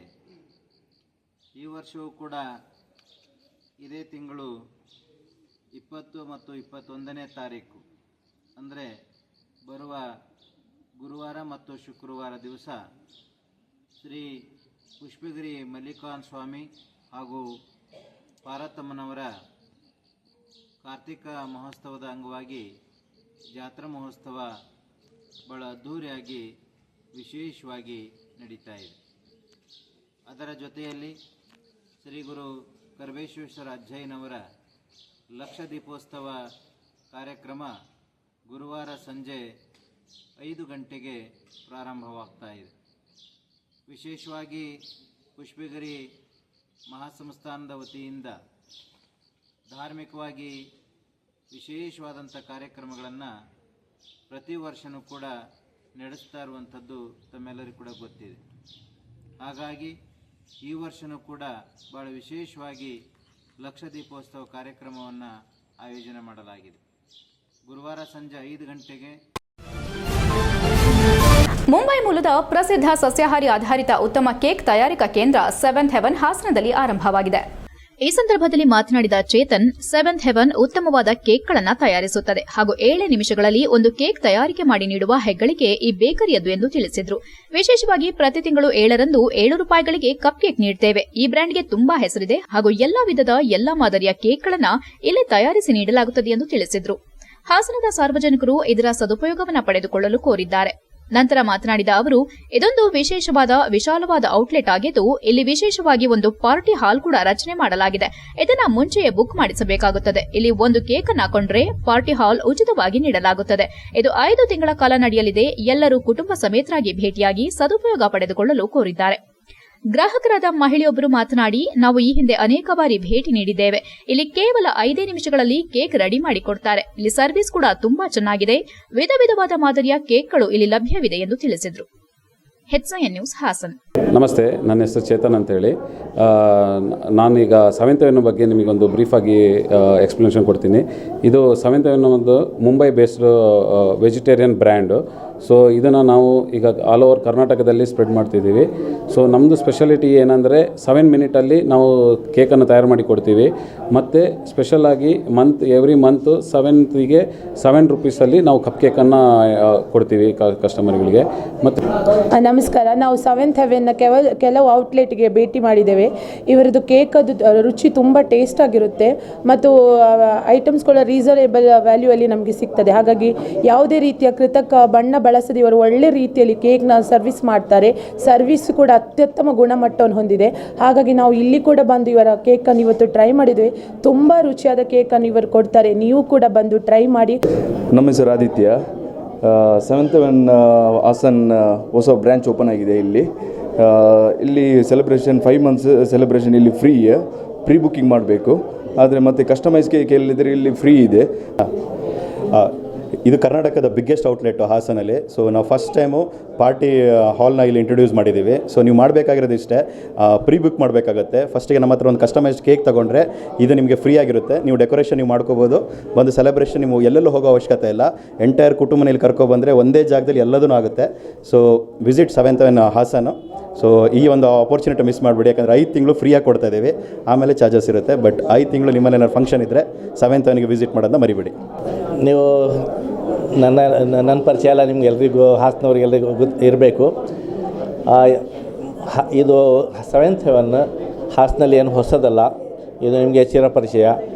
ಈ ವರ್ಷವೂ ಕೂಡ ಇದೇ ತಿಂಗಳು 20 ಮತ್ತು 21ನೇ ತಾರೀಕು ಅಂದರೆ ಬರುವ ಗುರುವಾರ ಮತ್ತು ಶುಕ್ರವಾರ ದಿವಸ ಶ್ರೀ ಪುಷ್ಪಗಿರಿ ಮಲ್ಲಿಕಾರ್ಜುನ ಸ್ವಾಮಿ ಹಾಗೂ ಪಾರ್ವತಮ್ಮನವರ ಕಾರ್ತಿಕ ಮಹೋತ್ಸವದ ಅಂಗವಾಗಿ ಜಾತ್ರಾ ಮಹೋತ್ಸವ ಬಹಳ ಅದ್ಧೂರಿಯಾಗಿ ವಿಶೇಷವಾಗಿ ನಡೀತಾ ಇದೆ. ಅದರ ಜೊತೆಯಲ್ಲಿ ಶ್ರೀ ಗುರು ಕರಿಬಸವೇಶ್ವರ ಅಜ್ಜಯ್ಯನವರ ಲಕ್ಷ ದೀಪೋತ್ಸವ ಕಾರ್ಯಕ್ರಮ ಗುರುವಾರ ಸಂಜೆ 5 ಗಂಟೆಗೆ ಪ್ರಾರಂಭವಾಗ್ತಾ ಇದೆ. ವಿಶೇಷವಾಗಿ ಪುಷ್ಪಗಿರಿ ಮಹಾಸಂಸ್ಥಾನದ ವತಿಯಿಂದ ಧಾರ್ಮಿಕವಾಗಿ ವಿಶೇಷವಾದಂಥ ಕಾರ್ಯಕ್ರಮಗಳನ್ನು ಪ್ರತಿ ವರ್ಷವೂ ಕೂಡ ನಡೆಸ್ತಾ ಇರುವಂಥದ್ದು ತಮ್ಮೆಲ್ಲರಿಗೂ ಕೂಡ ಗೊತ್ತಿದೆ. ಹಾಗಾಗಿ ಈ ವರ್ಷವೂ ಕೂಡ ಭಾಳ ವಿಶೇಷವಾಗಿ ಲಕ್ಷ ದೀಪೋತ್ಸವ ಕಾರ್ಯಕ್ರಮವನ್ನು ಆಯೋಜನೆ ಮಾಡಲಾಗಿದೆ. ಗುರುವಾರ ಸಂಜೆ 5 ಗಂಟೆಗೆ ಮುಂಬೈ ಮೂಲದ ಪ್ರಸಿದ್ಧ ಸಸ್ಯಾಹಾರಿ ಆಧಾರಿತ ಉತ್ತಮ ಕೇಕ್ ತಯಾರಿಕಾ ಕೇಂದ್ರ ಸೆವೆಂತ್ ಹೆವನ್ ಹಾಸನದಲ್ಲಿ ಆರಂಭವಾಗಿದೆ. ಈ ಸಂದರ್ಭದಲ್ಲಿ ಮಾತನಾಡಿದ ಚೇತನ್, ಸೆವೆಂತ್ ಹೆವನ್ ಉತ್ತಮವಾದ ಕೇಕ್ಗಳನ್ನು ತಯಾರಿಸುತ್ತದೆ ಹಾಗೂ 7 ನಿಮಿಷಗಳಲ್ಲಿ ಒಂದು ಕೇಕ್ ತಯಾರಿಕೆ ಮಾಡಿ ನೀಡುವ ಹೆಗ್ಗಳಿಕೆ ಈ ಬೇಕರಿಯದ್ದು ಎಂದು ತಿಳಿಸಿದರು. ವಿಶೇಷವಾಗಿ ಪ್ರತಿ ತಿಂಗಳು 7ರಂದು ₹7ಗಳಿಗೆ ಕಪ್ ಕೇಕ್ ನೀಡುತ್ತೇವೆ. ಈ ಬ್ರ್ಯಾಂಡ್ಗೆ ತುಂಬಾ ಹೆಸರಿದೆ ಹಾಗೂ ಎಲ್ಲಾ ವಿಧದ ಎಲ್ಲಾ ಮಾದರಿಯ ಕೇಕ್ಗಳನ್ನು ಇಲ್ಲಿ ತಯಾರಿಸಿ ನೀಡಲಾಗುತ್ತದೆ ಎಂದು ತಿಳಿಸಿದರು. ಹಾಸನದ ಸಾರ್ವಜನಿಕರು ಇದರ ಸದುಪಯೋಗವನ್ನು ಪಡೆದುಕೊಳ್ಳಲು ಕೋರಿದ್ದಾರೆ. ನಂತರ ಮಾತನಾಡಿದ ಅವರು, ಇದೊಂದು ವಿಶಾಲವಾದ ಔಟ್ಲೆಟ್ ಆಗಿದ್ದು ಇಲ್ಲಿ ವಿಶೇಷವಾಗಿ ಒಂದು ಪಾರ್ಟಿ ಹಾಲ್ ಕೂಡ ರಚನೆ ಮಾಡಲಾಗಿದೆ. ಇದನ್ನ ಮುಂಚೆಯೇ ಬುಕ್ ಮಾಡಿಸಬೇಕಾಗುತ್ತದೆ. ಇಲ್ಲಿ ಒಂದು ಕೇಕ್ ಅನ್ನು ಕೊಂಡ್ರೆ ಪಾರ್ಟಿ ಹಾಲ್ ಉಚಿತವಾಗಿ ನೀಡಲಾಗುತ್ತದೆ. ಇದು 5 ತಿಂಗಳ ಕಾಲ ನಡೆಯಲಿದೆ. ಎಲ್ಲರೂ ಕುಟುಂಬ ಸಮೇತರಾಗಿ ಭೇಟಿಯಾಗಿ ಸದುಪಯೋಗ ಪಡೆದುಕೊಳ್ಳಲು ಕೋರಿದ್ದಾರೆ. ಗ್ರಾಹಕರಾದ ಮಹಿಳೆಯೊಬ್ಬರು ಮಾತನಾಡಿ, ನಾವು ಈ ಹಿಂದೆ ಅನೇಕ ಬಾರಿ ಭೇಟಿ ನೀಡಿದ್ದೇವೆ. ಇಲ್ಲಿ ಕೇವಲ 5 ನಿಮಿಷಗಳಲ್ಲಿ ಕೇಕ್ ರೆಡಿ ಮಾಡಿಕೊಡ್ತಾರೆ. ಇಲ್ಲಿ ಸರ್ವಿಸ್ ಕೂಡ ತುಂಬಾ ಚೆನ್ನಾಗಿದೆ. ವಿಧವಾದ ಮಾದರಿಯ ಕೇಕ್ಗಳು ಇಲ್ಲಿ ಲಭ್ಯವಿದೆ ಎಂದು ತಿಳಿಸಿದರು. HCN news, Hassan. ನಮಸ್ತೆ, ನನ್ನ ಹೆಸರು ಚೇತನ್ ಅಂತೇಳಿ. ನಾನೀಗ ಸೆವೆಂತ್ ಹೆವನ್ ಬಗ್ಗೆ ನಿಮಗೊಂದು ಬ್ರೀಫಾಗಿ ಎಕ್ಸ್ಪ್ಲನೇಷನ್ ಕೊಡ್ತೀನಿ. ಇದು ಸೆವೆಂತ್ ಹೆವನ್ ಒಂದು Mumbai based vegetarian brand. So ಇದನ್ನು ನಾವು ಈಗ ಆಲ್ ಓವರ್ ಕರ್ನಾಟಕದಲ್ಲಿ ಸ್ಪ್ರೆಡ್ ಮಾಡ್ತಿದ್ದೀವಿ. ಸೊ ನಮ್ಮದು ಸ್ಪೆಷಾಲಿಟಿ ಏನಂದರೆ 7 ಮಿನಿಟಲ್ಲಿ ನಾವು ಕೇಕನ್ನು ತಯಾರು ಮಾಡಿ ಕೊಡ್ತೀವಿ. ಮತ್ತು ಸ್ಪೆಷಲಾಗಿ ಎವ್ರಿ ಮಂತ್ 7th 7 ರೂಪೀಸಲ್ಲಿ ನಾವು ಕಪ್ ಕೇಕನ್ನು ಕೊಡ್ತೀವಿ ಕಸ್ಟಮರ್ಗಳಿಗೆ. ಮತ್ತು ನಮಸ್ಕಾರ, ನಾವು 7th ಹೆವೆನ್ನ ಕೆಲವು ಔಟ್ಲೆಟ್ಗೆ ಭೇಟಿ ಮಾಡಿದ್ದೇವೆ. ಇವರದ್ದು ಕೇಕದ್ದು ರುಚಿ ತುಂಬ ಟೇಸ್ಟ್ ಆಗಿರುತ್ತೆ ಮತ್ತು ಐಟಮ್ಸ್ಗಳ ರೀಸನೇಬಲ್ ವ್ಯಾಲ್ಯೂ ಅಲ್ಲಿ ನಮಗೆ ಸಿಗ್ತದೆ. ಹಾಗಾಗಿ ಯಾವುದೇ ರೀತಿಯ ಕೃತಕ ಬಣ್ಣ ಬಳಸದೆ ಇವರು ಒಳ್ಳೆ ರೀತಿಯಲ್ಲಿ ಕೇಕ್ನ ಸರ್ವಿಸ್ ಮಾಡ್ತಾರೆ. ಸರ್ವಿಸ್ ಕೂಡ ಅತ್ಯುತ್ತಮ ಗುಣಮಟ್ಟವನ್ನು ಹೊಂದಿದೆ. ಹಾಗಾಗಿ ನಾವು ಇಲ್ಲಿ ಕೂಡ ಬಂದು ಇವರ ಕೇಕನ್ನು ಇವತ್ತು ಟ್ರೈ ಮಾಡಿದ್ವಿ. ತುಂಬ ರುಚಿಯಾದ ಕೇಕನ್ನು ಇವರು ಕೊಡ್ತಾರೆ. ನೀವು ಕೂಡ ಬಂದು ಟ್ರೈ ಮಾಡಿ. ನಮ್ಮ ಹೆಸರು ಆದಿತ್ಯ. 7th ಹೆವೆನ್ ಹಾಸನ್ ಹೊಸ ಬ್ರ್ಯಾಂಚ್ ಓಪನ್ ಆಗಿದೆ. ಇಲ್ಲಿ ಸೆಲೆಬ್ರೇಷನ್ 5 ಮಂತ್ಸ್ ಸೆಲೆಬ್ರೇಷನ್ ಇಲ್ಲಿ ಪ್ರೀ ಬುಕ್ಕಿಂಗ್ ಮಾಡಬೇಕು. ಆದರೆ ಮತ್ತು ಕಸ್ಟಮೈಸ್ ಕೇಕ್ ಎಲ್ಲಿದ್ರೆ ಇಲ್ಲಿ ಫ್ರೀ ಇದೆ. ಇದು ಕರ್ನಾಟಕದ ಬಿಗ್ಗೆಸ್ಟ್ ಔಟ್ಲೆಟ್ ಹಾಸನಲ್ಲಿ. ಸೊ ನಾವು ಫಸ್ಟ್ ಟೈಮು ಪಾರ್ಟಿ ಹಾಲ್ನ ಇಲ್ಲಿ ಇಂಟ್ರೊಡ್ಯೂಸ್ ಮಾಡಿದ್ದೀವಿ. ಸೊ ನೀವು ಮಾಡಬೇಕಾಗಿರೋದು ಇಷ್ಟೇ, ಪ್ರೀ ಬುಕ್ ಮಾಡಬೇಕಾಗತ್ತೆ. ಫಸ್ಟಿಗೆ ನಮ್ಮ ಹತ್ರ ಒಂದು ಕಸ್ಟಮೈಸ್ಡ್ ಕೇಕ್ ತೊಗೊಂಡ್ರೆ ಇದು ನಿಮಗೆ ಫ್ರೀ ಆಗಿರುತ್ತೆ. ನೀವು ಡೆಕೋರೇಷನ್ ನೀವು ಮಾಡ್ಕೋಬೋದು. ಒಂದು ಸೆಲೆಬ್ರೇಷನ್ ನೀವು ಎಲ್ಲೆಲ್ಲೂ ಹೋಗೋ ಅವಶ್ಯಕತೆ ಇಲ್ಲ. ಎಂಟೈರ್ ಕುಟುಂಬನ ಇಲ್ಲಿ ಕರ್ಕೊಬಂದರೆ ಒಂದೇ ಜಾಗದಲ್ಲಿ ಎಲ್ಲದೂ ಆಗುತ್ತೆ. So visit 7th heaven Hassan. So ಈ ಒಂದು ಆಪರ್ಚುನಿಟಿ ಮಿಸ್ ಮಾಡಿಬಿಡಿ. ಯಾಕಂದರೆ 5 ತಿಂಗಳು ಫ್ರೀಯಾಗಿ ಕೊಡ್ತಾ ಇದ್ದೀವಿ. ಆಮೇಲೆ ಚಾರ್ಜಸ್ ಇರುತ್ತೆ. ಬಟ್ 5 ತಿಂಗಳು ನಿಮ್ಮಲ್ಲಿ ಏನಾದ್ರು ಫಂಕ್ಷನ್ ಇದ್ದರೆ 7th ಹೆವೆನ್ಗೆ ವಿಸಿಟ್ ಮಾಡೋದನ್ನ ಮರಿಬೇಡಿ. ನೀವು ನನ್ನ ಪರಿಚಯ ಎಲ್ಲ ನಿಮ್ಗೆ ಎಲ್ರಿಗೂ ಹಾಸನವ್ರಿಗೆಲ್ಲರಿಗೂ ಇರಬೇಕು. ಇದು 7th ಹೆವೆನ್ ಹಾಸನಲ್ಲಿ ಏನು ಹೊಸದಲ್ಲ. ಇದು ನಿಮಗೆ ಚಿರಪರಿಚಯ.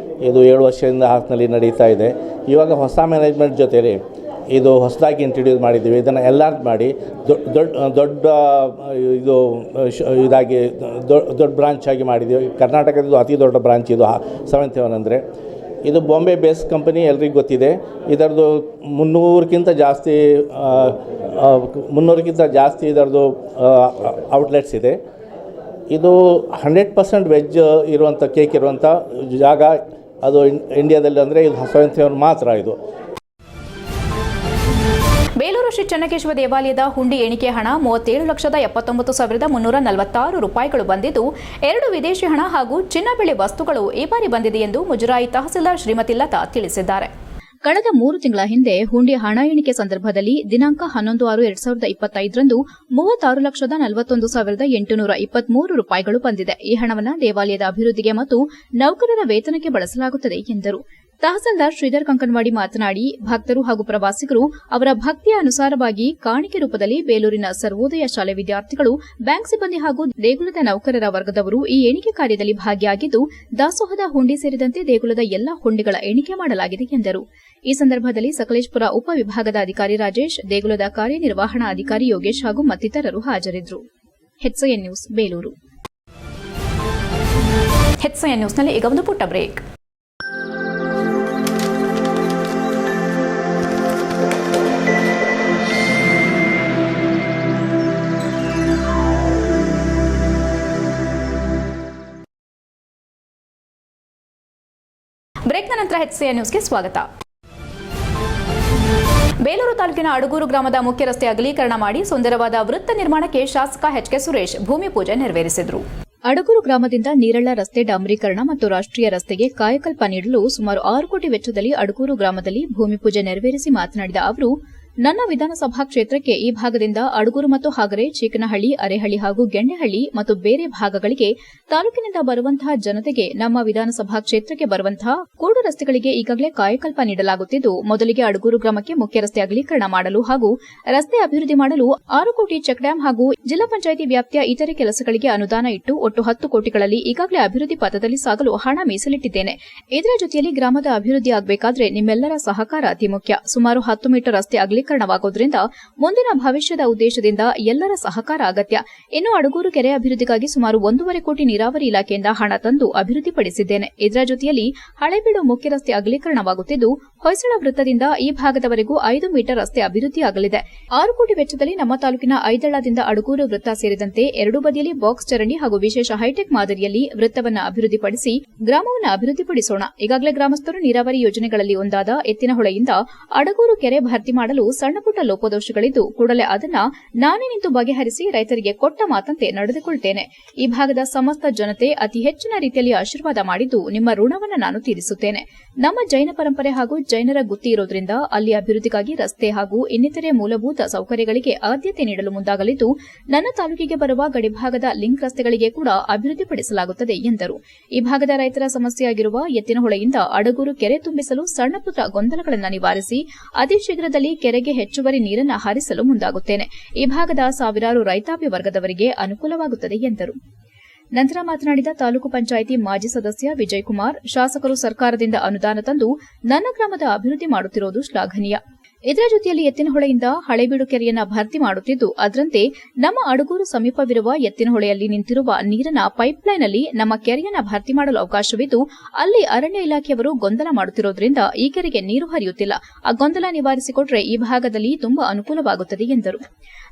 ಇದು 7 ವರ್ಷದಿಂದ ಹಾಸನಲ್ಲಿ ನಡೀತಾ ಇದೆ. ಇವಾಗ ಹೊಸ ಮ್ಯಾನೇಜ್ಮೆಂಟ್ ಜೊತೆಲಿ ಇದು ಹೊಸದಾಗಿ ಇಂಟ್ರಡ್ಯೂಸ್ ಮಾಡಿದ್ದೀವಿ. ಇದನ್ನು ಎಲ್ಲಾರು ಮಾಡಿ ದೊಡ್ಡ ಇದು ಇದಾಗಿ ದೊಡ್ಡ ಬ್ರಾಂಚ್ ಆಗಿ ಮಾಡಿದ್ದೀವಿ. ಕರ್ನಾಟಕದ ಅತಿ ದೊಡ್ಡ ಬ್ರಾಂಚ್ ಇದು 7th ಹೆವೆನ್ ಅಂದರೆ. ಇದು ಬಾಂಬೆ ಬೇಸ್ಡ್ ಕಂಪನಿ, ಎಲ್ರಿಗೂ ಗೊತ್ತಿದೆ. ಇದರದ್ದು 300ಕ್ಕಿಂತ ಜಾಸ್ತಿ ಇದರದ್ದು ಔಟ್ಲೆಟ್ಸ್ ಇದೆ. ಇದು 100% ವೆಜ್ ಇರುವಂಥ ಕೇಕ್ ಇರುವಂಥ ಜಾಗ ಅದು ಇಂಡಿಯಾದಲ್ಲಿ ಅಂದರೆ ಇದು 7th ಹೆವೆನ್ ಮಾತ್ರ. ಇದು ಬೇಲೂರು ಶ್ರೀ ಚೆನ್ನಕೇಶವ ದೇವಾಲಯದ ಹುಂಡಿ ಎಣಿಕೆ ಹಣ 37,79,346 ರೂಪಾಯಿಗಳು ಬಂದಿದ್ದು 2 ವಿದೇಶಿ ಹಣ ಹಾಗೂ ಚಿನ್ನ ಬೆಳ್ಳಿ ವಸ್ತುಗಳು ಈ ಬಾರಿ ಬಂದಿದೆ ಎಂದು ಮುಜರಾಯಿ ತಹಸೀಲ್ದಾರ್ ಶ್ರೀಮತಿ ಲತಾ ತಿಳಿಸಿದ್ದಾರೆ. ಕಳೆದ 3 ತಿಂಗಳ ಹಿಂದೆ ಹುಂಡಿ ಹಣ ಎಣಿಕೆ ಸಂದರ್ಭದಲ್ಲಿ ದಿನಾಂಕ 11/6/2025ರಂದು 36,41,823 ರೂಪಾಯಿಗಳು ಬಂದಿದೆ. ಈ ಹಣವನ್ನು ದೇವಾಲಯದ ಅಭಿವೃದ್ಧಿಗೆ ಮತ್ತು ನೌಕರರ ವೇತನಕ್ಕೆ ಬಳಸಲಾಗುತ್ತದೆ ಎಂದರು. ತಹಸೀಲ್ದಾರ್ ಶ್ರೀಧರ್ ಕಂಕನವಾಡಿ ಮಾತನಾಡಿ, ಭಕ್ತರು ಹಾಗೂ ಪ್ರವಾಸಿಗರು ಅವರ ಭಕ್ತಿಯ ಅನುಸಾರವಾಗಿ ಕಾಣಿಕೆ ರೂಪದಲ್ಲಿ ಬೇಲೂರಿನ ಸರ್ವೋದಯ ಶಾಲೆ ವಿದ್ಯಾರ್ಥಿಗಳು, ಬ್ಯಾಂಕ್ ಸಿಬ್ಬಂದಿ ಹಾಗೂ ದೇಗುಲದ ನೌಕರರ ವರ್ಗದವರು ಈ ಎಣಿಕೆ ಕಾರ್ಯದಲ್ಲಿ ಭಾಗಿಯಾಗಿದ್ದು, ದಾಸೋಹದ ಹುಂಡಿ ಸೇರಿದಂತೆ ದೇಗುಲದ ಎಲ್ಲಾ ಹುಂಡಿಗಳ ಎಣಿಕೆ ಮಾಡಲಾಗಿದೆ ಎಂದರು. ಈ ಸಂದರ್ಭದಲ್ಲಿ ಸಕಲೇಶಪುರ ಉಪವಿಭಾಗದ ಅಧಿಕಾರಿ ರಾಜೇಶ್, ದೇಗುಲದ ಕಾರ್ಯನಿರ್ವಹಣಾ ಅಧಿಕಾರಿ ಯೋಗೇಶ್ ಹಾಗೂ ಮತ್ತಿತರರು ಹಾಜರಿದ್ದರು. HCN news Belur. HCN ನ್ಯೂಸ್ನಲ್ಲಿ ಈಗ ಒಂದು ಪುಟ್ಟ ಬ್ರೇಕ್. ಬ್ರೇಕ್ನ ನಂತರ HCN ನ್ಯೂಸ್ಗೆ ಸ್ವಾಗತ. ಬೇಲೂರು ತಾಲೂಕಿನ ಅಡಗೂರು ಗ್ರಾಮದ ಮುಖ್ಯ ರಸ್ತೆ ಅಗಲೀಕರಣ ಮಾಡಿ ಸುಂದರವಾದ ವೃತ್ತ ನಿರ್ಮಾಣಕ್ಕೆ ಶಾಸಕ HK ಸುರೇಶ್ ಭೂಮಿ ಪೂಜೆ ನೆರವೇರಿಸಿದರು. ಅಡಗೂರು ಗ್ರಾಮದಿಂದ ನೀರಳ್ಳ ರಸ್ತೆ ಡಾಂಬರೀಕರಣ ಮತ್ತು ರಾಷ್ಟ್ರೀಯ ರಸ್ತೆಗೆ ಕಾಯಕಲ್ಪ ನೀಡಲು ಸುಮಾರು 6 ಕೋಟಿ ವೆಚ್ಚದಲ್ಲಿ ಅಡಗೂರು ಗ್ರಾಮದಲ್ಲಿ ಭೂಮಿ ಪೂಜೆ ನೆರವೇರಿಸಿ ಮಾತನಾಡಿದ ಅವರು, ನನ್ನ ವಿಧಾನಸಭಾ ಕ್ಷೇತ್ರಕ್ಕೆ ಈ ಭಾಗದಿಂದ ಅಡಗೂರು ಮತ್ತು ಹಾಗರೆ, ಚೀಕನಹಳ್ಳಿ, ಅರೆಹಳ್ಳಿ ಹಾಗೂ ಗೆಂಡೆಹಳ್ಳಿ ಮತ್ತು ಬೇರೆ ಭಾಗಗಳಿಗೆ ತಾಲೂಕಿನಿಂದ ಬರುವಂತಹ ಜನತೆಗೆ ನಮ್ಮ ವಿಧಾನಸಭಾ ಕ್ಷೇತ್ರಕ್ಕೆ ಬರುವಂತಹ ಕೂಡು ರಸ್ತೆಗಳಿಗೆ ಈಗಾಗಲೇ ಕಾಯಕಲ್ಪ ನೀಡಲಾಗುತ್ತಿದ್ದು, ಮೊದಲಿಗೆ ಅಡಗೂರು ಗ್ರಾಮಕ್ಕೆ ಮುಖ್ಯ ರಸ್ತೆ ಅಗಲೀಕರಣ ಮಾಡಲು ಹಾಗೂ ರಸ್ತೆ ಅಭಿವೃದ್ಧಿ ಮಾಡಲು 6 ಕೋಟಿ ಚೆಕ್ ಡ್ಯಾಂ ಹಾಗೂ ಜಿಲ್ಲಾ ಪಂಚಾಯಿತಿ ವ್ಯಾಪ್ತಿಯ ಇತರೆ ಕೆಲಸಗಳಿಗೆ ಅನುದಾನ ಇಟ್ಟು ಒಟ್ಟು 10 ಕೋಟಿಗಳಲ್ಲಿ ಈಗಾಗಲೇ ಅಭಿವೃದ್ಧಿ ಪಥದಲ್ಲಿ ಸಾಗಲು ಹಣ ಮೀಸಲಿಟ್ಟಿದ್ದೇನೆ. ಇದರ ಜೊತೆಯಲ್ಲಿ ಗ್ರಾಮದ ಅಭಿವೃದ್ಧಿ ಆಗಬೇಕಾದ್ರೆ ನಿಮ್ಮೆಲ್ಲರ ಸಹಕಾರ ಅತಿ ಮುಖ್ಯ. ಸುಮಾರು 10 ಮೀಟರ್ ರಸ್ತೆ ಅಗಲೀಕರಣವಾಗುವುದರಿಂದ ಮುಂದಿನ ಭವಿಷ್ಯದ ಉದ್ದೇಶದಿಂದ ಎಲ್ಲರ ಸಹಕಾರ ಅಗತ್ಯ. ಇನ್ನು ಅಡಗೂರು ಕೆರೆ ಅಭಿವೃದ್ಧಿಗಾಗಿ ಸುಮಾರು 1.5 ಕೋಟಿ ನೀರಾವರಿ ಇಲಾಖೆಯಿಂದ ಹಣ ತಂದು ಅಭಿವೃದ್ಧಿಪಡಿಸಿದ್ದೇನೆ. ಇದರ ಜೊತೆಯಲ್ಲಿ ಹಳೆಬೀಡು ಮುಖ್ಯ ರಸ್ತೆ ಅಗಲೀಕರಣವಾಗುತ್ತಿದ್ದು, ಹೊಯ್ಸಳ ವೃತ್ತದಿಂದ ಈ ಭಾಗದವರೆಗೂ 5 ಮೀಟರ್ ರಸ್ತೆ ಅಭಿವೃದ್ಧಿಯಾಗಲಿದೆ. 6 ಕೋಟಿ ವೆಚ್ಚದಲ್ಲಿ ನಮ್ಮ ತಾಲೂಕಿನ ಐದಳದಿಂದ ಅಡಗೂರು ವೃತ್ತ ಸೇರಿದಂತೆ 2 ಬದಿಯಲ್ಲಿ ಬಾಕ್ಸ್ ಚರಂಡಿ ಹಾಗೂ ವಿಶೇಷ ಹೈಟೆಕ್ ಮಾದರಿಯಲ್ಲಿ ವೃತ್ತವನ್ನು ಅಭಿವೃದ್ಧಿಪಡಿಸಿ ಗ್ರಾಮವನ್ನು ಅಭಿವೃದ್ಧಿಪಡಿಸೋಣ. ಈಗಾಗಲೇ ಗ್ರಾಮಸ್ಥರು ನೀರಾವರಿ ಯೋಜನೆಗಳಲ್ಲಿ ಒಂದಾದ ಎತ್ತಿನಹೊಳೆಯಿಂದ ಅಡಗೂರು ಕೆರೆ ಭರ್ತಿ ಮಾಡಲು ಸಣ್ಣಪುಟ್ಟ ಲೋಪದೋಷಗಳಿದ್ದು ಕೂಡಲೇ ಅದನ್ನ ನಾನೇ ನಿಂತು ಬಗೆಹರಿಸಿ ರೈತರಿಗೆ ಕೊಟ್ಟ ಮಾತಂತೆ ನಡೆದುಕೊಳ್ತೇನೆ. ಈ ಭಾಗದ ಸಮಸ್ತ ಜನತೆ ಅತಿ ಹೆಚ್ಚಿನ ರೀತಿಯಲ್ಲಿ ಆಶೀರ್ವಾದ ಮಾಡಿದ್ದು ನಿಮ್ಮ ಋಣವನ್ನು ನಾನು ತೀರಿಸುತ್ತೇನೆ. ನಮ್ಮ ಜೈನ ಪರಂಪರೆ ಹಾಗೂ ಜೈನರ ಗುತ್ತಿ ಇರೋದ್ರಿಂದ ಅಲ್ಲಿ ಅಭಿವೃದ್ಧಿಗಾಗಿ ರಸ್ತೆ ಹಾಗೂ ಇನ್ನಿತರೆ ಮೂಲಭೂತ ಸೌಕರ್ಯಗಳಿಗೆ ಆದ್ಯತೆ ನೀಡಲು ಮುಂದಾಗಲಿದ್ದು ನನ್ನ ತಾಲೂಕಿಗೆ ಬರುವ ಗಡಿಭಾಗದ ಲಿಂಕ್ ರಸ್ತೆಗಳಿಗೆ ಕೂಡ ಅಭಿವೃದ್ಧಿಪಡಿಸಲಾಗುತ್ತದೆ ಎಂದರು. ಈ ಭಾಗದ ರೈತರ ಸಮಸ್ಯೆಯಾಗಿರುವ ಎತ್ತಿನಹೊಳೆಯಿಂದ ಅಡಗೂರು ಕೆರೆ ತುಂಬಿಸಲು ಸಣ್ಣಪುಟ್ಟ ಗೊಂದಲಗಳನ್ನು ನಿವಾರಿಸಿ ಅತಿ ಶೀಘ್ರದಲ್ಲಿ ಕೆರೆಗೆ ಹೆಚ್ಚುವರಿ ನೀರನ್ನು ಹರಿಸಲು ಮುಂದಾಗುತ್ತೇನೆ. ಈ ಭಾಗದ ಸಾವಿರಾರು ರೈತಾಪಿ ವರ್ಗದವರಿಗೆ ಅನುಕೂಲವಾಗುತ್ತದೆ ಎಂದರು. ನಂತರ ಮಾತನಾಡಿದ ತಾಲೂಕು ಪಂಚಾಯಿತಿ ಮಾಜಿ ಸದಸ್ಯ ವಿಜಯಕುಮಾರ್, ಶಾಸಕರು ಸರ್ಕಾರದಿಂದ ಅನುದಾನ ತಂದು ನನ್ನ ಗ್ರಾಮದ ಅಭಿವೃದ್ಧಿ ಮಾಡುತ್ತಿರುವುದು ಶ್ಲಾಘನೀಯ. ಇದರ ಜೊತೆಯಲ್ಲಿ ಎತ್ತಿನಹೊಳೆಯಿಂದ ಹಳೇಬೀಡು ಕೆರೆಯನ್ನ ಭರ್ತಿ ಮಾಡುತ್ತಿದ್ದು ಅದರಂತೆ ನಮ್ಮ ಅಡಗೂರು ಸಮೀಪವಿರುವ ಎತ್ತಿನಹೊಳೆಯಲ್ಲಿ ನಿಂತಿರುವ ನೀರನ್ನ ಪೈಪ್ಲೈನ್ನಲ್ಲಿ ನಮ್ಮ ಕೆರೆಯನ್ನ ಭರ್ತಿ ಮಾಡಲು ಅವಕಾಶವಿದ್ದು ಅಲ್ಲಿ ಅರಣ್ಯ ಇಲಾಖೆಯವರು ಗೊಂದಲ ಮಾಡುತ್ತಿರುವುದರಿಂದ ಈ ಕೆರೆಗೆ ನೀರು ಹರಿಯುತ್ತಿಲ್ಲ. ಆ ಗೊಂದಲ ನಿವಾರಿಸಿಕೊಟ್ರೆ ಈ ಭಾಗದಲ್ಲಿ ತುಂಬಾ ಅನುಕೂಲವಾಗುತ್ತದೆ ಎಂದರು.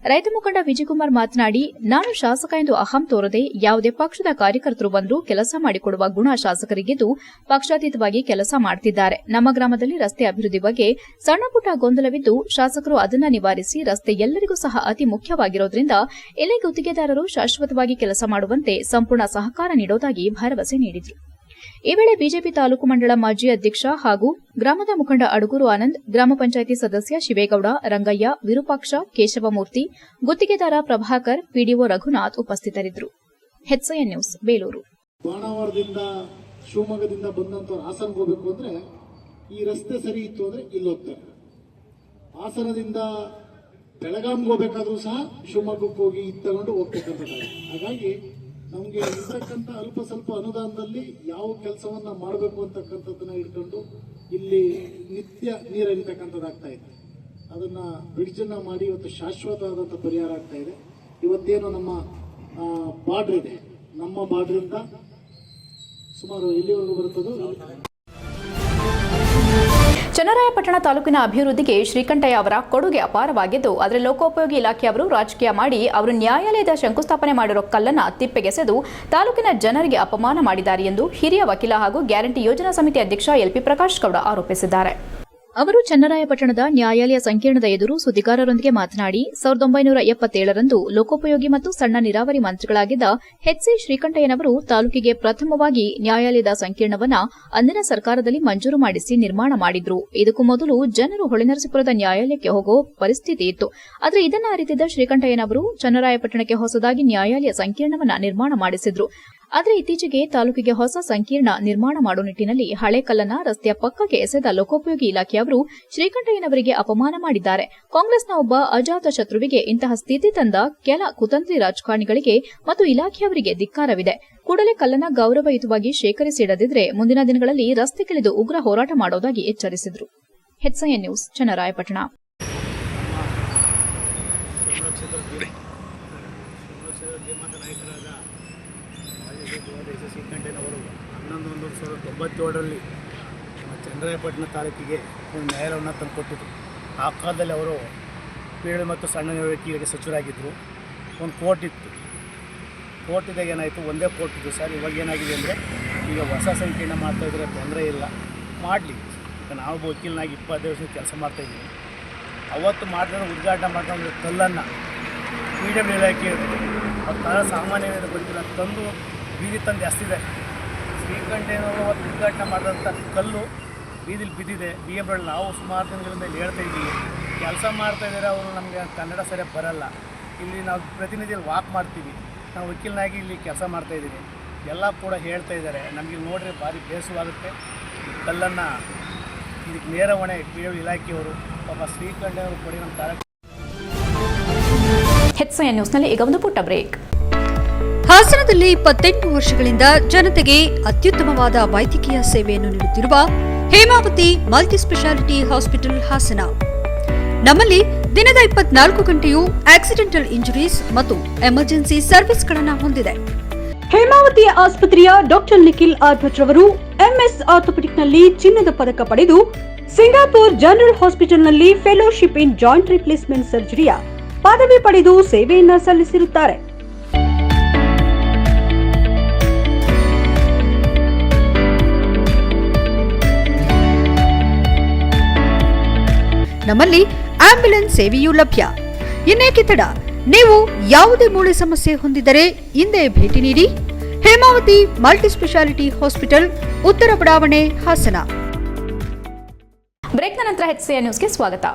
ರೈತ ಮುಖಂಡ ವಿಜಯಕುಮಾರ್ ಮಾತನಾಡಿ, ನಾನು ಶಾಸಕ ಎಂದು ಅಹಂ ತೋರದೆ ಯಾವುದೇ ಪಕ್ಷದ ಕಾರ್ಯಕರ್ತರು ಬಂದರೂ ಕೆಲಸ ಮಾಡಿಕೊಡುವ ಗುಣ ಶಾಸಕರಿಗಿದ್ದು ಪಕ್ಷಾತೀತವಾಗಿ ಕೆಲಸ ಮಾಡುತ್ತಿದ್ದಾರೆ. ನಮ್ಮ ಗ್ರಾಮದಲ್ಲಿ ರಸ್ತೆ ಅಭಿವೃದ್ಧಿ ಬಗ್ಗೆ ಸಣ್ಣಪುಟ್ಟ ಗೊಂದಲವಿದ್ದು ಶಾಸಕರು ಅದನ್ನ ನಿವಾರಿಸಿ ರಸ್ತೆ ಎಲ್ಲರಿಗೂ ಸಹ ಅತಿ ಮುಖ್ಯವಾಗಿರೋದ್ರಿಂದ ಇಲ್ಲಿ ಗುತ್ತಿಗೆದಾರರು ಶಾಶ್ವತವಾಗಿ ಕೆಲಸ ಮಾಡುವಂತೆ ಸಂಪೂರ್ಣ ಸಹಕಾರ ನೀಡುವುದಾಗಿ ಭರವಸೆ ನೀಡಿದರು. ಈ ವೇಳೆ ಬಿಜೆಪಿ ತಾಲೂಕು ಮಂಡಳ ಮಾಜಿ ಅಧ್ಯಕ್ಷ ಹಾಗೂ ಗ್ರಾಮದ ಮುಖಂಡ ಅಡಗೂರು ಆನಂದ್, ಗ್ರಾಮ ಪಂಚಾಯಿತಿ ಸದಸ್ಯ ಶಿವೇಗೌಡ, ರಂಗಯ್ಯ, ವಿರೂಪಾಕ್ಷ, ಕೇಶವಮೂರ್ತಿ, ಗುತ್ತಿಗೆದಾರ ಪ್ರಭಾಕರ್, ಪಿಡಿಒ ರಘುನಾಥ್ ಉಪಸ್ಥಿತರಿದ್ದರು. HCN news, Belur. ಬಾಣಾವರದಿಂದ ಶಿವಮೊಗ್ಗದಿಂದ ಬಂದಂತವ್ರು ಹಾಸನಕ್ಕೆ ಹೋಗಬೇಕು ಅಂದ್ರೆ ಈ ರಸ್ತೆ ಸರಿ ಇತ್ತು ಅಂದ್ರೆ ಇಲ್ಲಿ ಹೋಗ್ತಾರೆ. ಹಾಸನದಿಂದ ಬೆಳಗಾಂಗೆ ಹೋಗ್ಬೇಕಾದ್ರೂ ಸಹ ಶಿವಮೊಗ್ಗಕ್ಕೆ ಹೋಗಿ ಇದು ತಗೊಂಡು ಹೋಗ್ತಕ್ಕಂಥದ್ದು. ಹಾಗಾಗಿ ನಮಗೆ ಇರ್ತಕ್ಕಂಥ ಅಲ್ಪ ಸ್ವಲ್ಪ ಅನುದಾನದಲ್ಲಿ ಯಾವ ಕೆಲಸವನ್ನ ಮಾಡಬೇಕು ಅಂತಕ್ಕಂಥದ್ದನ್ನ ಇಟ್ಕೊಂಡು ಇಲ್ಲಿ ನಿತ್ಯ ನೀರು ಹರಿತಕ್ಕಂಥದ್ದಾಗ್ತಾ ಇದೆ. ಅದನ್ನ ಬ್ರಿಡ್ಜನ್ನ ಮಾಡಿ ಇವತ್ತು ಶಾಶ್ವತವಾದಂಥ ಪರಿಹಾರ ಆಗ್ತಾ ಇದೆ. ಇವತ್ತೇನು ನಮ್ಮ ಬಾರ್ಡರ್ ಇದೆ, ನಮ್ಮ ಬಾರ್ಡರಿಂದ ಸುಮಾರು ಎಲ್ಲಿವರೆಗೂ ಬರುತ್ತದೋ. ಚನ್ನರಾಯಪಟ್ಟಣ ತಾಲೂಕಿನ ಅಭಿವೃದ್ಧಿಗೆ ಶ್ರೀಕಂಠಯ್ಯ ಅವರ ಕೊಡುಗೆ ಅಪಾರವಾಗಿದ್ದು ಆದರೆ ಲೋಕೋಪಯೋಗಿ ಇಲಾಖೆಯವರು ರಾಜಕೀಯ ಮಾಡಿ ಅವರು ನ್ಯಾಯಾಲಯದ ಶಂಕುಸ್ಥಾಪನೆ ಮಾಡಿರೋ ಕಲ್ಲನ್ನು ತಿಪ್ಪೆಗೆಸೆದು ತಾಲೂಕಿನ ಜನರಿಗೆ ಅಪಮಾನ ಮಾಡಿದ್ದಾರೆ ಎಂದು ಹಿರಿಯ ವಕೀಲ ಹಾಗೂ ಗ್ಯಾರಂಟಿ ಯೋಜನಾ ಸಮಿತಿ ಅಧ್ಯಕ್ಷ LP ಪ್ರಕಾಶ್ ಗೌಡ ಆರೋಪಿಸಿದ್ದಾರೆ. ಅವರು ಚನ್ನರಾಯಪಟ್ಟಣದ ನ್ಯಾಯಾಲಯ ಸಂಕೀರ್ಣದ ಎದುರು ಸುದ್ದಿಗಾರರೊಂದಿಗೆ ಮಾತನಾಡಿ 1977ರಂದು ಲೋಕೋಪಯೋಗಿ ಮತ್ತು ಸಣ್ಣ ನೀರಾವರಿ ಮಂತ್ರಿಗಳಾಗಿದ್ದ HC ಶ್ರೀಕಂಠಯ್ಯನವರು ತಾಲೂಕಿಗೆ ಪ್ರಥಮವಾಗಿ ನ್ಯಾಯಾಲಯದ ಸಂಕೀರ್ಣವನ್ನ ಅಂದಿನ ಸರ್ಕಾರದಲ್ಲಿ ಮಂಜೂರು ಮಾಡಿಸಿ ನಿರ್ಮಾಣ ಮಾಡಿದ್ರು. ಇದಕ್ಕೂ ಮೊದಲು ಜನರು ಹೊಳೆನರಸೀಪುರದ ನ್ಯಾಯಾಲಯಕ್ಕೆ ಹೋಗೋ ಪರಿಸ್ಥಿತಿ ಇತ್ತು. ಆದರೆ ಇದನ್ನ ಅರಿತಿದ್ದ ಶ್ರೀಕಂಠಯ್ಯನವರು ಚನ್ನರಾಯಪಟ್ಟಣಕ್ಕೆ ಹೊಸದಾಗಿ ನ್ಯಾಯಾಲಯ ಸಂಕೀರ್ಣವನ್ನ ನಿರ್ಮಾಣ ಮಾಡಿಸಿದ್ರು. ಆದರೆ ಇತ್ತೀಚೆಗೆ ತಾಲೂಕಿಗೆ ಹೊಸ ಸಂಕೀರ್ಣ ನಿರ್ಮಾಣ ಮಾಡುವ ನಿಟ್ಟಿನಲ್ಲಿ ಹಳೆ ಕಲ್ಲನ್ನ ರಸ್ತೆಯ ಪಕ್ಕಕ್ಕೆ ಎಸೆದ ಲೋಕೋಪಯೋಗಿ ಇಲಾಖೆಯವರು ಶ್ರೀಕಂಠಯ್ಯನವರಿಗೆ ಅಪಮಾನ ಮಾಡಿದ್ದಾರೆ. ಕಾಂಗ್ರೆಸ್ನ ಒಬ್ಬ ಅಜಾತ ಶತ್ರುವಿಗೆ ಇಂತಹ ಸ್ಥಿತಿ ತಂದ ಕೆಲ ಕುತಂತ್ರಿ ರಾಜಕಾರಣಿಗಳಿಗೆ ಮತ್ತು ಇಲಾಖೆಯವರಿಗೆ ಧಿಕ್ಕಾರವಿದೆ. ಕೂಡಲೇ ಕಲ್ಲನ್ನ ಗೌರವಯುತವಾಗಿ ಶೇಖರಿಸಿಡದಿದ್ರೆ ಮುಂದಿನ ದಿನಗಳಲ್ಲಿ ರಸ್ತೆಗಿಳಿದು ಉಗ್ರ ಹೋರಾಟ ಮಾಡೋದಾಗಿ ಎಚ್ಚರಿಸಿದರು. HCN news, Channarayapatna. ಶ್ರೀಕಂಠಯ್ಯನವರು 11/11/1997ರಲ್ಲಿ ಚನ್ನರಾಯಪಟ್ಟಣ ತಾಲೂಕಿಗೆ ಒಂದು ನ್ಯಾಯಾಲಯವನ್ನು ತಂದುಕೊಟ್ಟಿದ್ರು. ಆ ಕಾಲದಲ್ಲಿ ಅವರು ಪೀಳಿಗೆ ಮತ್ತು ಸಣ್ಣ ನೀರಾವರಿ ಸಚಿವರಾಗಿದ್ದರು. ಒಂದು ಕೋರ್ಟ್ ಇತ್ತು. ಕೋರ್ಟಿದಾಗ ಏನಾಯಿತು, ಒಂದೇ ಕೋರ್ಟ್ ಇತ್ತು ಸರ್. ಇವಾಗ ಏನಾಗಿದೆ ಅಂದರೆ ಈಗ ಹೊಸ ಸಂಕೀರ್ಣ ಮಾಡ್ತಾಯಿದ್ರೆ ತೊಂದರೆ ಇಲ್ಲ, ಮಾಡಲಿ. ಈಗ ನಾವು ವಕೀಲನಾಗಿ 25 ವರ್ಷ ಕೆಲಸ ಮಾಡ್ತಾಯಿದ್ದೀವಿ. ಅವತ್ತು ಮಾಡಿದ್ರೆ ಉದ್ಘಾಟನೆ ಮಾಡ್ಕೊಂಡು ಕಲ್ಲನ್ನು PW ಇಲಾಖೆ ಅವ್ರ ಸಾಮಾನ್ಯವಾಗಿ ಗೊತ್ತಿಲ್ಲ ತಂದು ಬೀದಿ ತಂದು ಎಸ್ತಿದೆ. ಶ್ರೀಕಂಠಯ್ಯನವರು ಅವತ್ತು ಉದ್ಘಾಟನೆ ಮಾಡಿದಂಥ ಕಲ್ಲು ಬೀದಿಲಿ ಬಿದ್ದಿದೆ. BM ನಾವು ಸುಮಾರು ದಿನಗಳಿಂದ ಇಲ್ಲಿ ಹೇಳ್ತಾ ಇದ್ದೀವಿ, ಕೆಲಸ ಮಾಡ್ತಾಯಿದ್ದಾರೆ. ಅವರು ನಮಗೆ ಕನ್ನಡ ಸರಿಯಾಗಿ ಬರಲ್ಲ. ಇಲ್ಲಿ ನಾವು ಪ್ರತಿನಿಧಿಯಲ್ಲಿ ವಾಕ್ ಮಾಡ್ತೀವಿ. ನಾವು ವಕೀಲನಾಗಿ ಇಲ್ಲಿ ಕೆಲಸ ಮಾಡ್ತಾಯಿದ್ದೀವಿ. ಎಲ್ಲ ಕೂಡ ಹೇಳ್ತಾ ಇದ್ದಾರೆ. ನಮಗೆ ನೋಡ್ರಿ ಭಾರಿ ಬೇಸರವಾಗುತ್ತೆ. ಕಲ್ಲನ್ನು ಇದಕ್ಕೆ ನೇರ ಹೊಣೆ PW ಇಲಾಖೆಯವರು. ಪಾಪ ಶ್ರೀಕಂಠಯ್ಯನವರು ಕೊಡಿ ನಮ್ಮ ಕಾರ್ಯಕ್ರಮ. HCN ನ್ಯೂಸ್ನಲ್ಲಿ ಈಗ ಒಂದು ಪುಟ್ಟ ಬ್ರೇಕ್. ಹಾಸನದಲ್ಲಿ 28 ವರ್ಷಗಳಿಂದ ಜನತೆಗೆ ಅತ್ಯುತ್ತಮವಾದ ವೈದ್ಯಕೀಯ ಸೇವೆಯನ್ನು ನೀಡುತ್ತಿರುವ Hemavati multi speciality hospital Hassan. ನಮ್ಮಲ್ಲಿ ದಿನದ 24 ಗಂಟೆಯೂ ಆಕ್ಸಿಡೆಂಟಲ್ ಇಂಜುರೀಸ್ ಮತ್ತು ಎಮರ್ಜೆನ್ಸಿ ಸರ್ವಿಸ್ಗಳನ್ನು ಹೊಂದಿದೆ. ಹೇಮಾವತಿ ಆಸ್ಪತ್ರೆಯ ಡಾಕ್ಟರ್ ನಿಖಿಲ್ ಆರ್ ಭಟ್ ರವರು MS ಆರ್ಥೋಪೆಡಿಕ್ನಲ್ಲಿ ಚಿನ್ನದ ಪದಕ ಪಡೆದು ಸಿಂಗಾಪುರ್ ಜನರಲ್ ಹಾಸ್ಪಿಟಲ್ನಲ್ಲಿ ಫೆಲೋಶಿಪ್ ಇನ್ ಜಾಯಿಂಟ್ ರಿಪ್ಲೇಸ್ಮೆಂಟ್ ಸರ್ಜರಿಯ ಪದವಿ ಪಡೆದು ಸೇವೆಯನ್ನ ಸಲ್ಲಿಸಿರುತ್ತಾರೆ. ನಮ್ಮಲ್ಲಿ ಆಂಬ್ಯುಲೆನ್ಸ್ ಸೇವೆಯೂ ಲಭ್ಯ. ಇನ್ನೇಕೆ ತಡ? ನೀವು ಯಾವುದೇ ಮೂಳೆ ಸಮಸ್ಯೆ ಹೊಂದಿದ್ದರೆ ಹಿಂದೆ ಭೇಟಿ ನೀಡಿ. ಹೇಮಾವತಿ ಮಲ್ಟಿ ಸ್ಪೆಷಾಲಿಟಿ ಹಾಸ್ಪಿಟಲ್, ಉತ್ತರ ಬಡಾವಣೆ, ಹಾಸನ. ಬ್ರೇಕ್ನ ನಂತರ HCI ನ್ಯೂಸ್ಗೆ ಸ್ವಾಗತ.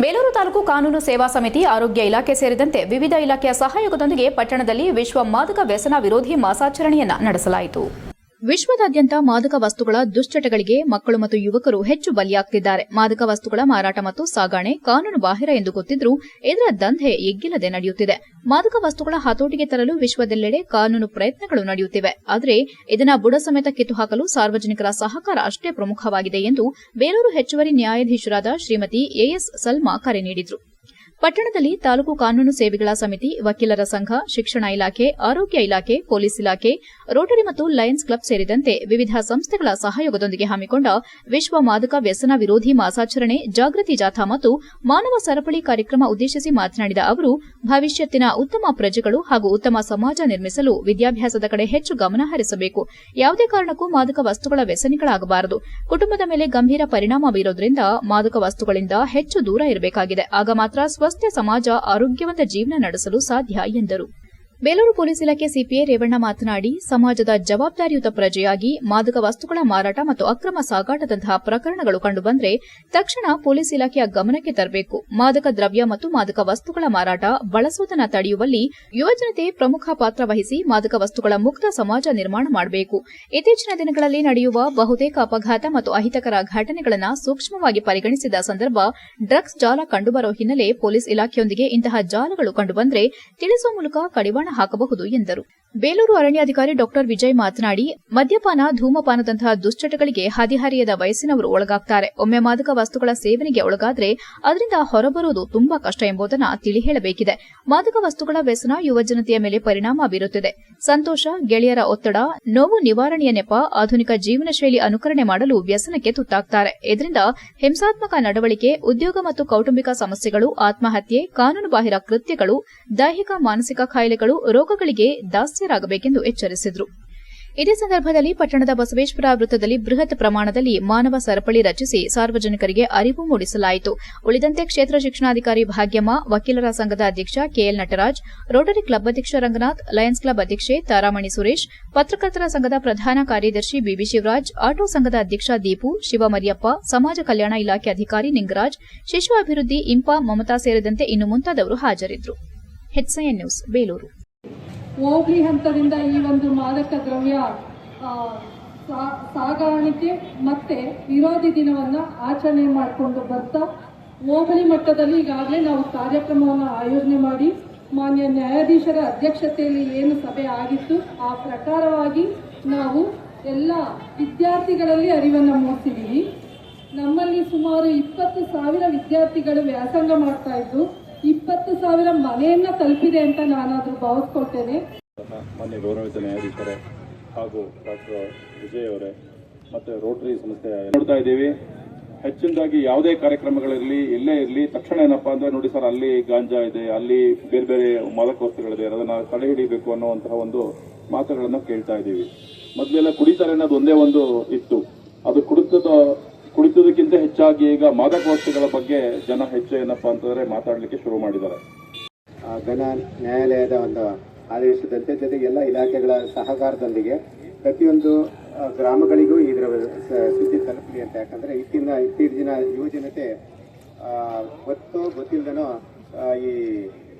ಬೇಲೂರು ತಾಲೂಕು ಕಾನೂನು ಸೇವಾ ಸಮಿತಿ, ಆರೋಗ್ಯ ಇಲಾಖೆ ಸೇರಿದಂತೆ ವಿವಿಧ ಇಲಾಖೆಯ ಸಹಯೋಗದೊಂದಿಗೆ ಪಟ್ಟಣದಲ್ಲಿ ವಿಶ್ವ ಮಾದಕ ವ್ಯಸನ ವಿರೋಧಿ ಮಾಸಾಚರಣೆಯನ್ನು ನಡೆಸಲಾಯಿತು. ವಿಶ್ವದಾದ್ಯಂತ ಮಾದಕ ವಸ್ತುಗಳ ದುಶ್ಚಟಗಳಿಗೆ ಮಕ್ಕಳು ಮತ್ತು ಯುವಕರು ಹೆಚ್ಚು ಬಲಿಯಾಗುತ್ತಿದ್ದಾರೆ. ಮಾದಕ ವಸ್ತುಗಳ ಮಾರಾಟ ಮತ್ತು ಸಾಗಣೆ ಕಾನೂನು ಬಾಹಿರ ಎಂದು ಗೊತ್ತಿದ್ರೂ ಇದರ ದಂಧೆ ಎಗ್ಗಿಲ್ಲದೆ ನಡೆಯುತ್ತಿದೆ. ಮಾದಕ ವಸ್ತುಗಳ ಹತೋಟಿಗೆ ತರಲು ವಿಶ್ವದೆಲ್ಲೆಡೆ ಕಾನೂನು ಪ್ರಯತ್ನಗಳು ನಡೆಯುತ್ತಿವೆ. ಆದರೆ ಇದನ್ನು ಬುಡ ಸಮೇತ ಕಿತ್ತು ಹಾಕಲು ಸಾರ್ವಜನಿಕರ ಸಹಕಾರ ಅಷ್ಟೇ ಪ್ರಮುಖವಾಗಿದೆ ಎಂದು ಬೇಲೂರು ಹೆಚ್ಚುವರಿ ನ್ಯಾಯಾಧೀಶರಾದ ಶ್ರೀಮತಿ AS ಸಲ್ಮಾ ಕರೆ ನೀಡಿದರು. ಪಟ್ಟಣದಲ್ಲಿ ತಾಲೂಕು ಕಾನೂನು ಸೇವೆಗಳ ಸಮಿತಿ, ವಕೀಲರ ಸಂಘ, ಶಿಕ್ಷಣ ಇಲಾಖೆ, ಆರೋಗ್ಯ ಇಲಾಖೆ, ಪೊಲೀಸ್ ಇಲಾಖೆ, ರೋಟರಿ ಮತ್ತು ಲಯನ್ಸ್ ಕ್ಲಬ್ ಸೇರಿದಂತೆ ವಿವಿಧ ಸಂಸ್ಥೆಗಳ ಸಹಯೋಗದೊಂದಿಗೆ ಹಮ್ಮಿಕೊಂಡ ವಿಶ್ವ ಮಾದಕ ವ್ಯಸನ ವಿರೋಧಿ ಮಾಸಾಚರಣೆ, ಜಾಗೃತಿ ಜಾಥಾ ಮತ್ತು ಮಾನವ ಸರಪಳಿ ಕಾರ್ಯಕ್ರಮ ಉದ್ದೇಶಿಸಿ ಮಾತನಾಡಿದ ಅವರು, ಭವಿಷ್ಯತ್ತಿನ ಉತ್ತಮ ಪ್ರಜೆಗಳು ಹಾಗೂ ಉತ್ತಮ ಸಮಾಜ ನಿರ್ಮಿಸಲು ವಿದ್ಯಾಭ್ಯಾಸದ ಕಡೆ ಹೆಚ್ಚು ಗಮನ ಹರಿಸಬೇಕು. ಯಾವುದೇ ಕಾರಣಕ್ಕೂ ಮಾದಕ ವಸ್ತುಗಳ ವ್ಯಸನಿಗಳಾಗಬಾರದು. ಕುಟುಂಬದ ಮೇಲೆ ಗಂಭೀರ ಪರಿಣಾಮ ಬೀರೋದ್ರಿಂದ ಮಾದಕ ವಸ್ತುಗಳಿಂದ ಹೆಚ್ಚು ದೂರ ಇರಬೇಕಾಗಿದೆ. ಆಗ ಮಾತ್ರ ಸ್ವಸ್ಥ ಸಮಾಜ ಆರೋಗ್ಯವಂತ ಜೀವನ ನಡೆಸಲು ಸಾಧ್ಯ ಎಂದರು. ಬೇಲೂರು ಪೊಲೀಸ್ ಇಲಾಖೆ ಸಿಪಿಐ ರೇವಣ್ಣ ಮಾತನಾಡಿ, ಸಮಾಜದ ಜವಾಬ್ದಾರಿಯುತ ಪ್ರಜೆಯಾಗಿ ಮಾದಕ ವಸ್ತುಗಳ ಮಾರಾಟ ಮತ್ತು ಅಕ್ರಮ ಸಾಗಾಟದಂತಹ ಪ್ರಕರಣಗಳು ಕಂಡುಬಂದರೆ ತಕ್ಷಣ ಪೊಲೀಸ್ ಇಲಾಖೆಯ ಗಮನಕ್ಕೆ ತರಬೇಕು. ಮಾದಕ ದ್ರವ್ಯ ಮತ್ತು ಮಾದಕ ವಸ್ತುಗಳ ಮಾರಾಟ, ಬಳಸುವುದನ್ನು ತಡೆಯುವಲ್ಲಿ ಯುವಜನತೆ ಪ್ರಮುಖ ಪಾತ್ರ ವಹಿಸಿ ಮಾದಕ ವಸ್ತುಗಳ ಮುಕ್ತ ಸಮಾಜ ನಿರ್ಮಾಣ ಮಾಡಬೇಕು. ಇತ್ತೀಚಿನ ದಿನಗಳಲ್ಲಿ ನಡೆಯುವ ಬಹುತೇಕ ಅಪಘಾತ ಮತ್ತು ಅಹಿತಕರ ಘಟನೆಗಳನ್ನು ಸೂಕ್ಷ್ಮವಾಗಿ ಪರಿಗಣಿಸಿದ ಸಂದರ್ಭ ಡ್ರಗ್ಸ್ ಜಾಲ ಕಂಡುಬರುವ ಹಿನ್ನೆಲೆ ಪೊಲೀಸ್ ಇಲಾಖೆಯೊಂದಿಗೆ ಇಂತಹ ಜಾಲಗಳು ಕಂಡುಬಂದರೆ ತಿಳಿಸುವ ಮೂಲಕ ಕಡಿವಾಣ ಹಾಕಬಹುದು ಎಂದರು. ಬೇಲೂರು ಅರಣ್ಯಾಧಿಕಾರಿ ಡಾ ವಿಜಯ್ ಮಾತನಾಡಿ, ಮದ್ಯಪಾನ, ಧೂಮಪಾನದಂತಹ ದುಶ್ಚಟಗಳಿಗೆ ಹದಿಹರೆಯದ ವಯಸ್ಸಿನವರು ಒಳಗಾಗ್ತಾರೆ. ಒಮ್ಮೆ ಮಾದಕ ವಸ್ತುಗಳ ಸೇವನೆಗೆ ಒಳಗಾದರೆ ಅದರಿಂದ ಹೊರಬರುವುದು ತುಂಬಾ ಕಷ್ಟ ಎಂಬುದನ್ನು ತಿಳಿ ಹೇಳಬೇಕಿದೆ. ಮಾದಕ ವಸ್ತುಗಳ ವ್ಯಸನ ಯುವಜನತೆಯ ಮೇಲೆ ಪರಿಣಾಮ ಬೀರುತ್ತಿದೆ. ಸಂತೋಷ, ಗೆಳೆಯರ ಒತ್ತಡ, ನೋವು ನಿವಾರಣೆಯ ನೆಪ, ಆಧುನಿಕ ಜೀವನ ಶೈಲಿ ಅನುಕರಣೆ ಮಾಡಲು ವ್ಯಸನಕ್ಕೆ ತುತ್ತಾಗ್ತಾರೆ. ಇದರಿಂದ ಹಿಂಸಾತ್ಮಕ ನಡವಳಿಕೆ, ಉದ್ಯೋಗ ಮತ್ತು ಕೌಟುಂಬಿಕ ಸಮಸ್ಯೆಗಳು, ಆತ್ಮಹತ್ಯೆ, ಕಾನೂನುಬಾಹಿರ ಕೃತ್ಯಗಳು, ದೈಹಿಕ ಮಾನಸಿಕ ಕಾಯಿಲೆಗಳು, ರೋಗಗಳಿಗೆ ದಾಸ್ಯರಾಗಬೇಕೆಂದು ಎಚ್ಚರಿಸಿದರು. ಇದೇ ಸಂದರ್ಭದಲ್ಲಿ ಪಟ್ಟಣದ ಬಸವೇಶ್ವರ ವೃತ್ತದಲ್ಲಿ ಬೃಹತ್ ಪ್ರಮಾಣದಲ್ಲಿ ಮಾನವ ಸರಪಳಿ ರಚಿಸಿ ಸಾರ್ವಜನಿಕರಿಗೆ ಅರಿವು ಮೂಡಿಸಲಾಯಿತು. ಉಳಿದಂತೆ ಕ್ಷೇತ್ರ ಶಿಕ್ಷಣಾಧಿಕಾರಿ ಭಾಗ್ಯಮ್ಮ, ವಕೀಲರ ಸಂಘದ ಅಧ್ಯಕ್ಷ KL ನಟರಾಜ್, ರೋಟರಿ ಕ್ಲಬ್ ಅಧ್ಯಕ್ಷ ರಂಗನಾಥ್, ಲಯನ್ಸ್ ಕ್ಲಬ್ ಅಧ್ಯಕ್ಷೆ ತಾರಾಮಣಿ ಸುರೇಶ್, ಪತ್ರಕರ್ತರ ಸಂಘದ ಪ್ರಧಾನ ಕಾರ್ಯದರ್ಶಿ BB ಶಿವರಾಜ್, ಆಟೋ ಸಂಘದ ಅಧ್ಯಕ್ಷ ದೀಪು, ಶಿವಮರಿಯಪ್ಪ, ಸಮಾಜ ಕಲ್ಯಾಣ ಇಲಾಖೆ ಅಧಿಕಾರಿ ನಿಂಗರಾಜ್, ಶಿಶು ಅಭಿವೃದ್ಧಿ ಇಂಪಾ ಮಮತಾ ಸೇರಿದಂತೆ ಇನ್ನು ಮುಂತಾದವರು ಹಾಜರಿದ್ದರು. HCI news Belur. ಹೋಬಳಿ ಹಂತದಿಂದ ಈ ಒಂದು ಮಾದಕ ದ್ರವ್ಯ ಸಾಗಾಣಿಕೆ ಮತ್ತೆ ವಿರೋಧಿ ದಿನವನ್ನು ಆಚರಣೆ ಮಾಡಿಕೊಂಡು ಬರ್ತಾ ಹೋಬಳಿ ಮಟ್ಟದಲ್ಲಿ ಈಗಾಗಲೇ ನಾವು ಕಾರ್ಯಕ್ರಮವನ್ನು ಆಯೋಜನೆ ಮಾಡಿ ಮಾನ್ಯ ನ್ಯಾಯಾಧೀಶರ ಅಧ್ಯಕ್ಷತೆಯಲ್ಲಿ ಏನು ಸಭೆ ಆಗಿತ್ತು ಆ ಪ್ರಕಾರವಾಗಿ ನಾವು ಎಲ್ಲ ವಿದ್ಯಾರ್ಥಿಗಳಲ್ಲಿ ಅರಿವನ್ನು ಮೂಡಿಸಿದ್ದೀವಿ. ನಮ್ಮಲ್ಲಿ ಸುಮಾರು 20,000 ವಿದ್ಯಾರ್ಥಿಗಳು ವ್ಯಾಸಂಗ ಮಾಡ್ತಾ ಇದ್ದು 20,000 ಮನೆಯನ್ನ ತಲುಪಿದೆ ಅಂತ ನಾನಾದ್ರೂ ಭಾವಿಸ್ಕೊಳ್ತೇನೆ. ಮಾನ್ಯ ಗೌರವಿತ ನ್ಯಾಯಾಧೀಶರೇ ಹಾಗೂ ಡಾಕ್ಟರ್ ವಿಜಯ್ ಅವರೇ ಮತ್ತು ರೋಟರಿ ಸಂಸ್ಥೆ ನೋಡ್ತಾ ಇದ್ದೀವಿ. ಹೆಚ್ಚಿನದಾಗಿ ಯಾವುದೇ ಕಾರ್ಯಕ್ರಮಗಳಿರಲಿ, ಎಲ್ಲೇ ಇರಲಿ, ತಕ್ಷಣ ಏನಪ್ಪಾ ಅಂದ್ರೆ ನೋಡಿ ಸರ್, ಅಲ್ಲಿ ಗಾಂಜಾ ಇದೆ, ಅಲ್ಲಿ ಬೇರೆ ಬೇರೆ ಮಾದಕ ವಸ್ತುಗಳಿದೆ, ಅದನ್ನ ತಡೆ ಹಿಡಿಬೇಕು ಅನ್ನುವಂತಹ ಒಂದು ಮಾತುಗಳನ್ನು ಕೇಳ್ತಾ ಇದ್ದೀವಿ. ಮೊದಲೆಲ್ಲ ಕುಡಿತಾರೆ ಅನ್ನೋದು ಒಂದೇ ಒಂದು ಇತ್ತು. ಅದು ಕುಡಿತದಕ್ಕಿಂತ ಹೆಚ್ಚಾಗಿ ಈಗ ಮಾದಕ ವಸ್ತುಗಳ ಬಗ್ಗೆ ಜನ ಹೆಚ್ಚು ಏನಪ್ಪಾ ಅಂತಂದ್ರೆ ಮಾತಾಡಲಿಕ್ಕೆ ಶುರು ಮಾಡಿದ್ದಾರೆ. ಘನ ನ್ಯಾಯಾಲಯದ ಒಂದು ಆದೇಶದಂತೆ ಜೊತೆಗೆ ಎಲ್ಲ ಇಲಾಖೆಗಳ ಸಹಕಾರದೊಂದಿಗೆ ಪ್ರತಿಯೊಂದು ಗ್ರಾಮಗಳಿಗೂ ಇದರ ಸುದ್ದಿ ತಲುಪಲಿ ಅಂತ. ಯಾಕಂದ್ರೆ ಇತ್ತೀಚಿನ ಯುವಜನತೆ ಗೊತ್ತಿಲ್ಲದನೋ ಈ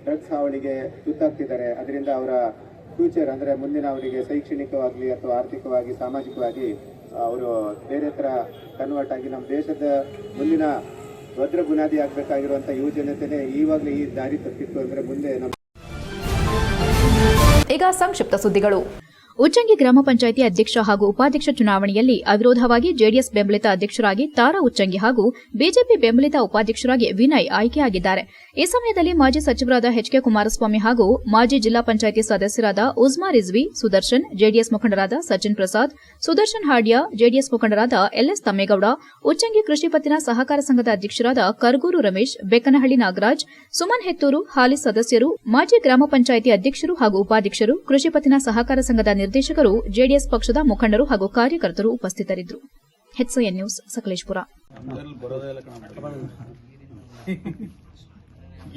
ಡ್ರಗ್ಸ್ ಹಾವಳಿಗೆ ತುತ್ತಾಗ್ತಿದ್ದಾರೆ. ಅದರಿಂದ ಅವರ ಫ್ಯೂಚರ್ ಅಂದ್ರೆ ಮುಂದಿನ ಅವರಿಗೆ ಶೈಕ್ಷಣಿಕವಾಗಲಿ ಅಥವಾ ಆರ್ಥಿಕವಾಗಿ, ಸಾಮಾಜಿಕವಾಗಿ ಅವರು ಬೇರೆ ತರ ಕನ್ವರ್ಟ್ ಆಗಿ ನಮ್ಮ ದೇಶದ ಮುಂದಿನ ಭದ್ರ ಬುನಾದಿ ಆಗಬೇಕಾಗಿರುವಂತ ಯುವಜನತೆನೇ ಈವಾಗಲೇ ಈ ದಾರಿ ತಪ್ಪಿತ್ತು ಅಂದ್ರೆ ಮುಂದೆ ನಮ್ಮ. ಈಗ ಸಂಕ್ಷಿಪ್ತ ಸುದ್ದಿಗಳು. ಉಚ್ಚಂಗಿ ಗ್ರಾಮ ಪಂಚಾಯಿತಿ ಅಧ್ಯಕ್ಷ ಹಾಗೂ ಉಪಾಧ್ಯಕ್ಷ ಚುನಾವಣೆಯಲ್ಲಿ ಅವಿರೋಧವಾಗಿ ಜೆಡಿಎಸ್ ಬೆಂಬಲಿತ ಅಧ್ಯಕ್ಷರಾಗಿ ತಾರಾ ಉಚ್ಚಂಗಿ ಹಾಗೂ ಬಿಜೆಪಿ ಬೆಂಬಲಿತ ಉಪಾಧ್ಯಕ್ಷರಾಗಿ ವಿನಯ್ ಆಯ್ಕೆಯಾಗಿದ್ದಾರೆ. ಈ ಸಮಯದಲ್ಲಿ ಮಾಜಿ ಸಚಿವರಾದ HK ಕುಮಾರಸ್ವಾಮಿ ಹಾಗೂ ಮಾಜಿ ಜಿಲ್ಲಾ ಪಂಚಾಯಿತಿ ಸದಸ್ಯರಾದ ಉಜ್ಮಾ ರಿಜ್ವಿ, ಸುದರ್ಶನ್, ಜೆಡಿಎಸ್ ಮುಖಂಡರಾದ ಸಚಿನ್ ಪ್ರಸಾದ್, ಸುದರ್ಶನ್ ಹಾಡ್ಯ, ಜೆಡಿಎಸ್ ಮುಖಂಡರಾದ LS ತಮ್ಮೇಗೌಡ, ಉಚ್ಚಂಗಿ ಕೃಷಿ ಪತ್ತಿನ ಸಹಕಾರ ಸಂಘದ ಅಧ್ಯಕ್ಷರಾದ ಕರ್ಗೂರು ರಮೇಶ್, ಬೆಕ್ಕನಹಳ್ಳಿ ನಾಗರಾಜ್, ಸುಮನ್ ಹೆತ್ತೂರು, ಹಾಲಿ ಸದಸ್ಯರು, ಮಾಜಿ ಗ್ರಾಮ ಪಂಚಾಯಿತಿ ಅಧ್ಯಕ್ಷರು ಹಾಗೂ ಉಪಾಧ್ಯಕ್ಷರು, ಕೃಷಿ ಪತ್ತಿನ ಸಹಕಾರ ಸಂಘದ ನಿರ್ದೇಶಕರು, ಜೆಡಿಎಸ್ ಪಕ್ಷದ ಮುಖಂಡರು ಹಾಗೂ ಕಾರ್ಯಕರ್ತರು ಉಪಸ್ಥಿತರಿದ್ದರು. HCI news Sakleshpur.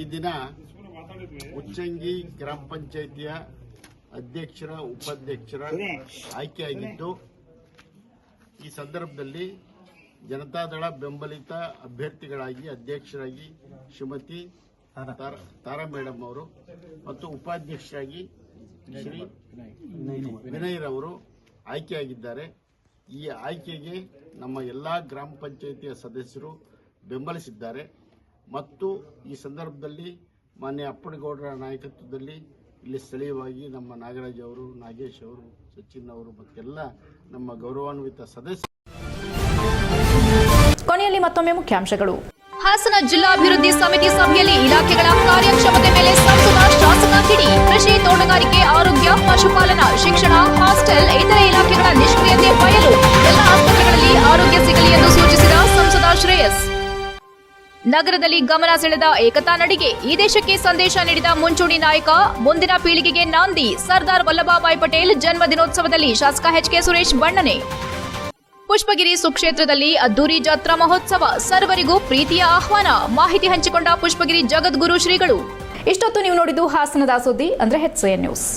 ಈ ದಿನ ಉಚ್ಚಂಗಿ ಗ್ರಾಮ ಪಂಚಾಯಿತಿಯ ಅಧ್ಯಕ್ಷರ ಉಪಾಧ್ಯಕ್ಷರ ಆಯ್ಕೆಯಾಗಿದ್ದು, ಈ ಸಂದರ್ಭದಲ್ಲಿ ಜನತಾದಳ ಬೆಂಬಲಿತ ಅಭ್ಯರ್ಥಿಗಳಾಗಿ ಅಧ್ಯಕ್ಷರಾಗಿ ಶ್ರೀಮತಿ ತಾರಾ ಮೇಡಮ್ ಅವರು ಮತ್ತು ಉಪಾಧ್ಯಕ್ಷರಾಗಿ ಶ್ರೀ ವಿನಯ್ರವರು ಆಯ್ಕೆಯಾಗಿದ್ದಾರೆ. ಈ ಆಯ್ಕೆಗೆ ನಮ್ಮ ಎಲ್ಲ ಗ್ರಾಮ ಪಂಚಾಯಿತಿಯ ಸದಸ್ಯರು ಬೆಂಬಲಿಸಿದ್ದಾರೆ ಮತ್ತು ಈ ಸಂದರ್ಭದಲ್ಲಿ ಮಾನ್ಯ ಅಪ್ಪನಗೌಡರ ನಾಯಕತ್ವದಲ್ಲಿ ಇಲ್ಲಿ ಸ್ಥಳೀಯವಾಗಿ ನಮ್ಮ ನಾಗರಾಜ್ ಅವರು, ನಾಗೇಶ್ ಅವರು, ಸಚಿನ್ ಅವರು ಮತ್ತೆಲ್ಲ ನಮ್ಮ ಗೌರವಾನ್ವಿತ ಸದಸ್ಯರು. ಕೊನೆಯಲ್ಲಿ ಮತ್ತೊಮ್ಮೆ ಮುಖ್ಯಾಂಶಗಳು. ಹಾಸನ ಜಿಲ್ಲಾಭಿವೃದ್ಧಿ ಸಮಿತಿ ಸಭೆಯಲ್ಲಿ ಇಲಾಖೆಗಳ ಕಾರ್ಯಕ್ಷಮತೆ ಮೇಲೆ ಸಂಸದ ಶಾಸಕ ಕಿಡಿ. ಕೃಷಿ, ತೋಟಗಾರಿಕೆ, ಆರೋಗ್ಯ, ಪಶುಪಾಲನಾ, ಶಿಕ್ಷಣ, ಹಾಸ್ಟೆಲ್, ಇತರೆ ಇಲಾಖೆಗಳ ನಿಷ್ಕ್ರಿಯತೆ ಬಯಲು. ಎಲ್ಲ ಆಸ್ಪತ್ರೆಗಳಲ್ಲಿ ಆರೋಗ್ಯ ಸಿಗಲಿ ಎಂದು ಸೂಚಿಸಿದ ಸಂಸದ ಶ್ರೇಯಸ್. ನಗರದಲ್ಲಿ ಗಮನ ಸೆಳೆದ ಏಕತಾ ನಡಿಗೆ. ಈ ದೇಶಕ್ಕೆ ಸಂದೇಶ ನೀಡಿದ ಮುಂಚೂಣಿ ನಾಯಕ, ಮುಂದಿನ ಪೀಳಿಗೆಗೆ ನಾಂದಿ. ಸರ್ದಾರ್ ವಲ್ಲಭಭಾಯ್ ಪಟೇಲ್ ಜನ್ಮ ದಿನೋತ್ಸವದಲ್ಲಿ ಶಾಸಕ ಎಚ್ ಕೆ ಸುರೇಶ್ ಬಣ್ಣನೆ. ಪುಷ್ಪಗಿರಿ ಸುಕ್ಷೇತ್ರದಲ್ಲಿ ಅದ್ದೂರಿ ಜಾತ್ರಾ ಮಹೋತ್ಸವ. ಸರ್ವರಿಗೂ ಪ್ರೀತಿಯ ಆಹ್ವಾನ. ಮಾಹಿತಿ ಹಂಚಿಕೊಂಡ ಪುಷ್ಪಗಿರಿ ಜಗದ್ಗುರು ಶ್ರೀಗಳು. ಇಷ್ಟೊತ್ತು ನೀವು ನೋಡಿದ್ದು ಹಾಸನದ ಸುದ್ದಿ ಅಂದ್ರೆ HCN ನ್ಯೂಸ್.